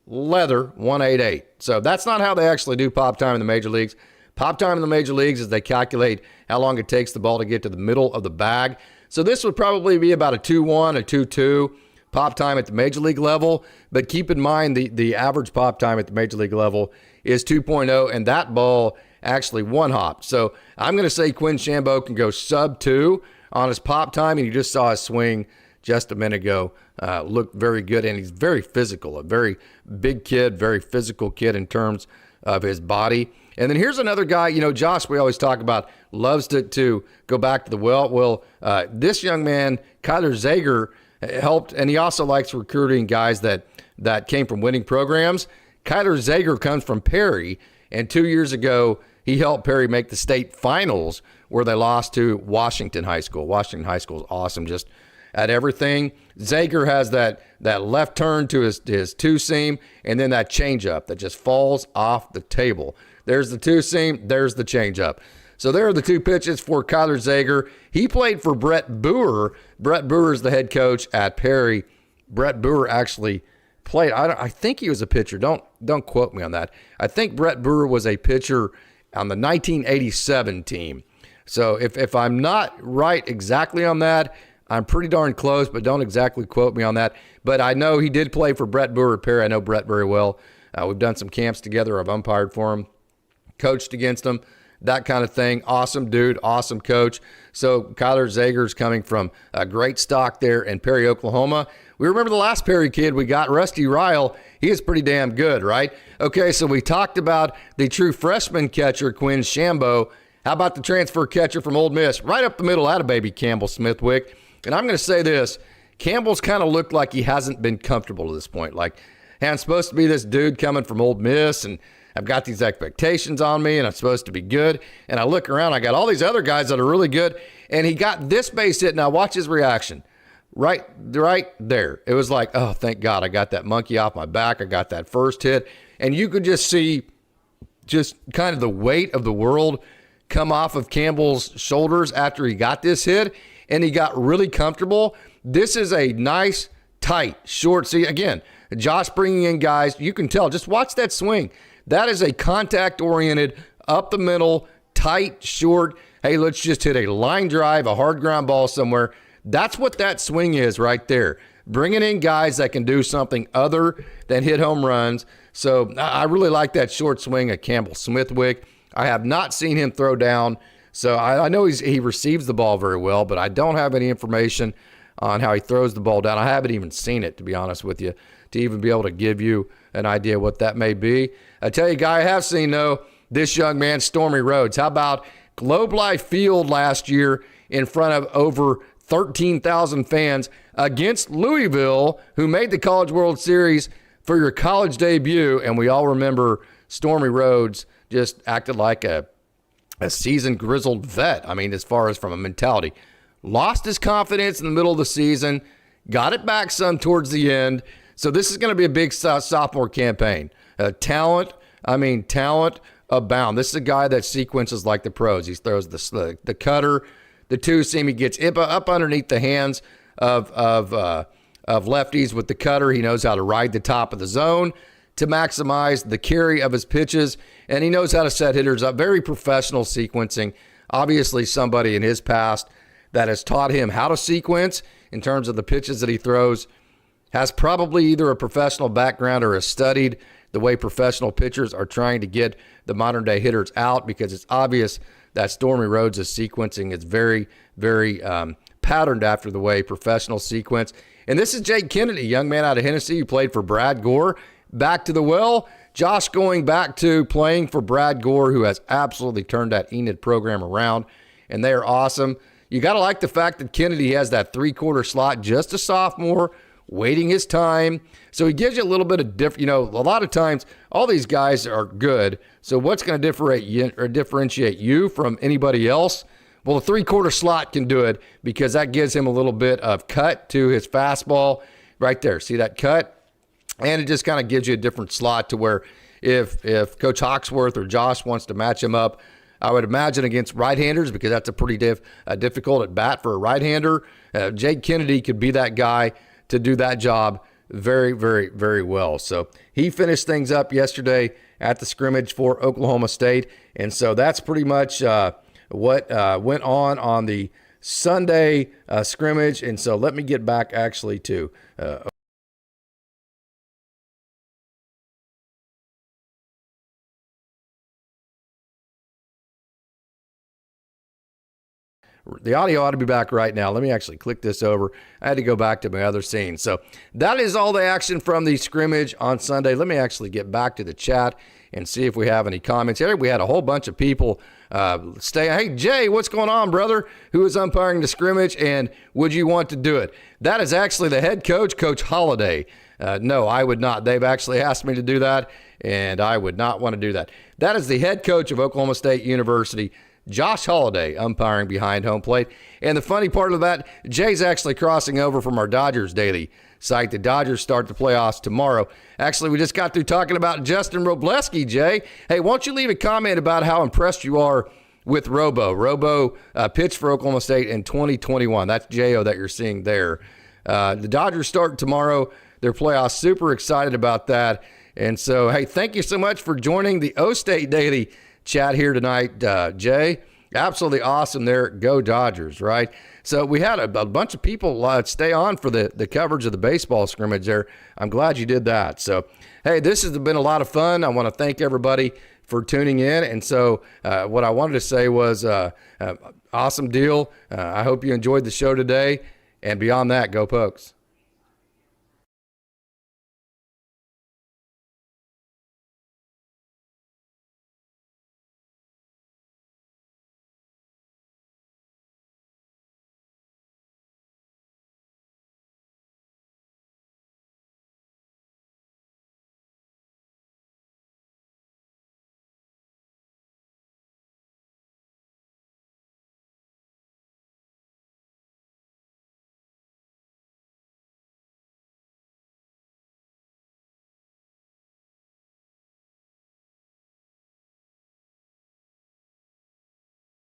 leather 188. So that's not how they actually do pop time in the major leagues. Pop time in the major leagues is they calculate how long it takes the ball to get to the middle of the bag. So this would probably be about a 2-1, a 2-2 pop time at the major league level. But keep in mind the average pop time at the major league level is 2.0, and that ball actually one-hopped. So I'm going to say Quinn Shambo can go sub-2 on his pop time, and you just saw his swing just a minute ago. Looked very good, and he's very physical, a very big kid, very physical kid in terms of his body. And then here's another guy, Josh, we always talk about, loves to go back to the well. Well, this young man, Kyler Zager, helped, and he also likes recruiting guys that came from winning programs. Kyler Zager comes from Perry, and 2 years ago, he helped Perry make the state finals where they lost to Washington High School. Washington High School is awesome, just at everything. Zager has that left turn to his two-seam, and then that changeup that just falls off the table. There's the two-seam, there's the changeup. So there are the two pitches for Kyler Zager. He played for Brett Boer. Brett Boer is the head coach at Perry. Brett Boer actually played. I think he was a pitcher. Don't quote me on that. I think Brett Boer was a pitcher on the 1987 team. So if I'm not right exactly on that, I'm pretty darn close, but don't exactly quote me on that. But I know he did play for Brett Boer at Perry. I know Brett very well. We've done some camps together. I've umpired for him, coached against him, that kind of thing. Awesome dude, awesome coach. So Kyler Zager's coming from a great stock there in Perry, Oklahoma. We remember the last Perry kid we got, Rusty Ryle. He is pretty damn good, right? Okay, so we talked about the true freshman catcher, Quinn Shambo. How about the transfer catcher from Ole Miss? Right up the middle, out of baby Campbell Smithwick. And I'm going to say this, Campbell's kind of looked like he hasn't been comfortable to this point. Like, hey, I'm supposed to be this dude coming from Ole Miss, and I've got these expectations on me, and I'm supposed to be good. And I look around, I got all these other guys that are really good, and he got this base hit. Now watch his reaction. Right there. It was like, oh, thank God I got that monkey off my back. I got that first hit. And you could just see just kind of the weight of the world come off of Campbell's shoulders after he got this hit, and he got really comfortable. This is a nice, tight, short. See, again, Josh bringing in guys. You can tell. Just watch that swing. That is a contact-oriented, up the middle, tight, short. Hey, let's just hit a line drive, a hard ground ball somewhere. That's what that swing is right there. Bringing in guys that can do something other than hit home runs. So I really like that short swing of Campbell Smithwick. I have not seen him throw down. So I know he receives the ball very well, but I don't have any information on how he throws the ball down. I haven't even seen it, to be honest with you, to even be able to give you an idea what that may be. I tell you, guy I have seen, though, this young man, Stormy Rhodes. How about Globe Life Field last year in front of over 13,000 fans against Louisville, who made the College World Series for your college debut? And we all remember Stormy Rhodes just acted like a seasoned, grizzled vet. I mean, as far as from a mentality. Lost his confidence in the middle of the season, got it back some towards the end. So this is going to be a big sophomore campaign. Talent abound. This is a guy that sequences like the pros. He throws the cutter, the two-seam. He gets up underneath the hands of lefties with the cutter. He knows how to ride the top of the zone to maximize the carry of his pitches, and he knows how to set hitters up. Very professional sequencing. Obviously, somebody in his past that has taught him how to sequence in terms of the pitches that he throws has probably either a professional background or has studied the way professional pitchers are trying to get the modern-day hitters out, because it's obvious that Stormy Rhodes' sequencing is very, very patterned after the way professionals sequence. And this is Jake Kennedy, young man out of Hennessy who played for Brad Gore. Back to the well. Josh going back to playing for Brad Gore, who has absolutely turned that Enid program around, and they are awesome. You got to like the fact that Kennedy has that three-quarter slot, just a sophomore, waiting his time. So he gives you a little bit of different, a lot of times all these guys are good. So what's going to differentiate you from anybody else? Well, the three-quarter slot can do it because that gives him a little bit of cut to his fastball right there. See that cut? And it just kind of gives you a different slot to where if Coach Hawksworth or Josh wants to match him up, I would imagine against right-handers, because that's a pretty difficult at bat for a right-hander. Jake Kennedy could be that guy to do that job very, very, very well. So he finished things up yesterday at the scrimmage for Oklahoma State. And so that's pretty much what went on the Sunday scrimmage. And so let me get back actually to the audio ought to be back right now. Let me actually click this over. I had to go back to my other scene. So that is all the action from the scrimmage on Sunday. Let me actually get back to the chat and see if we have any comments here. We had a whole bunch of people hey, Jay, what's going on, brother? Who is umpiring the scrimmage, and would you want to do it? That is actually the head coach, Coach Holliday. No, I would not. They've actually asked me to do that, and I would not want to do that. That is the head coach of Oklahoma State University, Josh Holliday, umpiring behind home plate. And the funny part of that, Jay's actually crossing over from our Dodgers Daily site. The Dodgers start the playoffs tomorrow. Actually, we just got through talking about Justin Robleski, Jay. Hey, why don't you leave a comment about how impressed you are with Robo? Robo pitched for Oklahoma State in 2021. That's J.O. that you're seeing there. The Dodgers start tomorrow. Their playoffs, super excited about that. And so, hey, thank you so much for joining the OState Daily chat here tonight, Jay. Absolutely awesome there. Go Dodgers, right? So we had a bunch of people stay on for the coverage of the baseball scrimmage there. I'm glad you did that. So, hey, this has been a lot of fun. I want to thank everybody for tuning in. And so what I wanted to say was awesome deal. I hope you enjoyed the show today. And beyond that, go Pokes.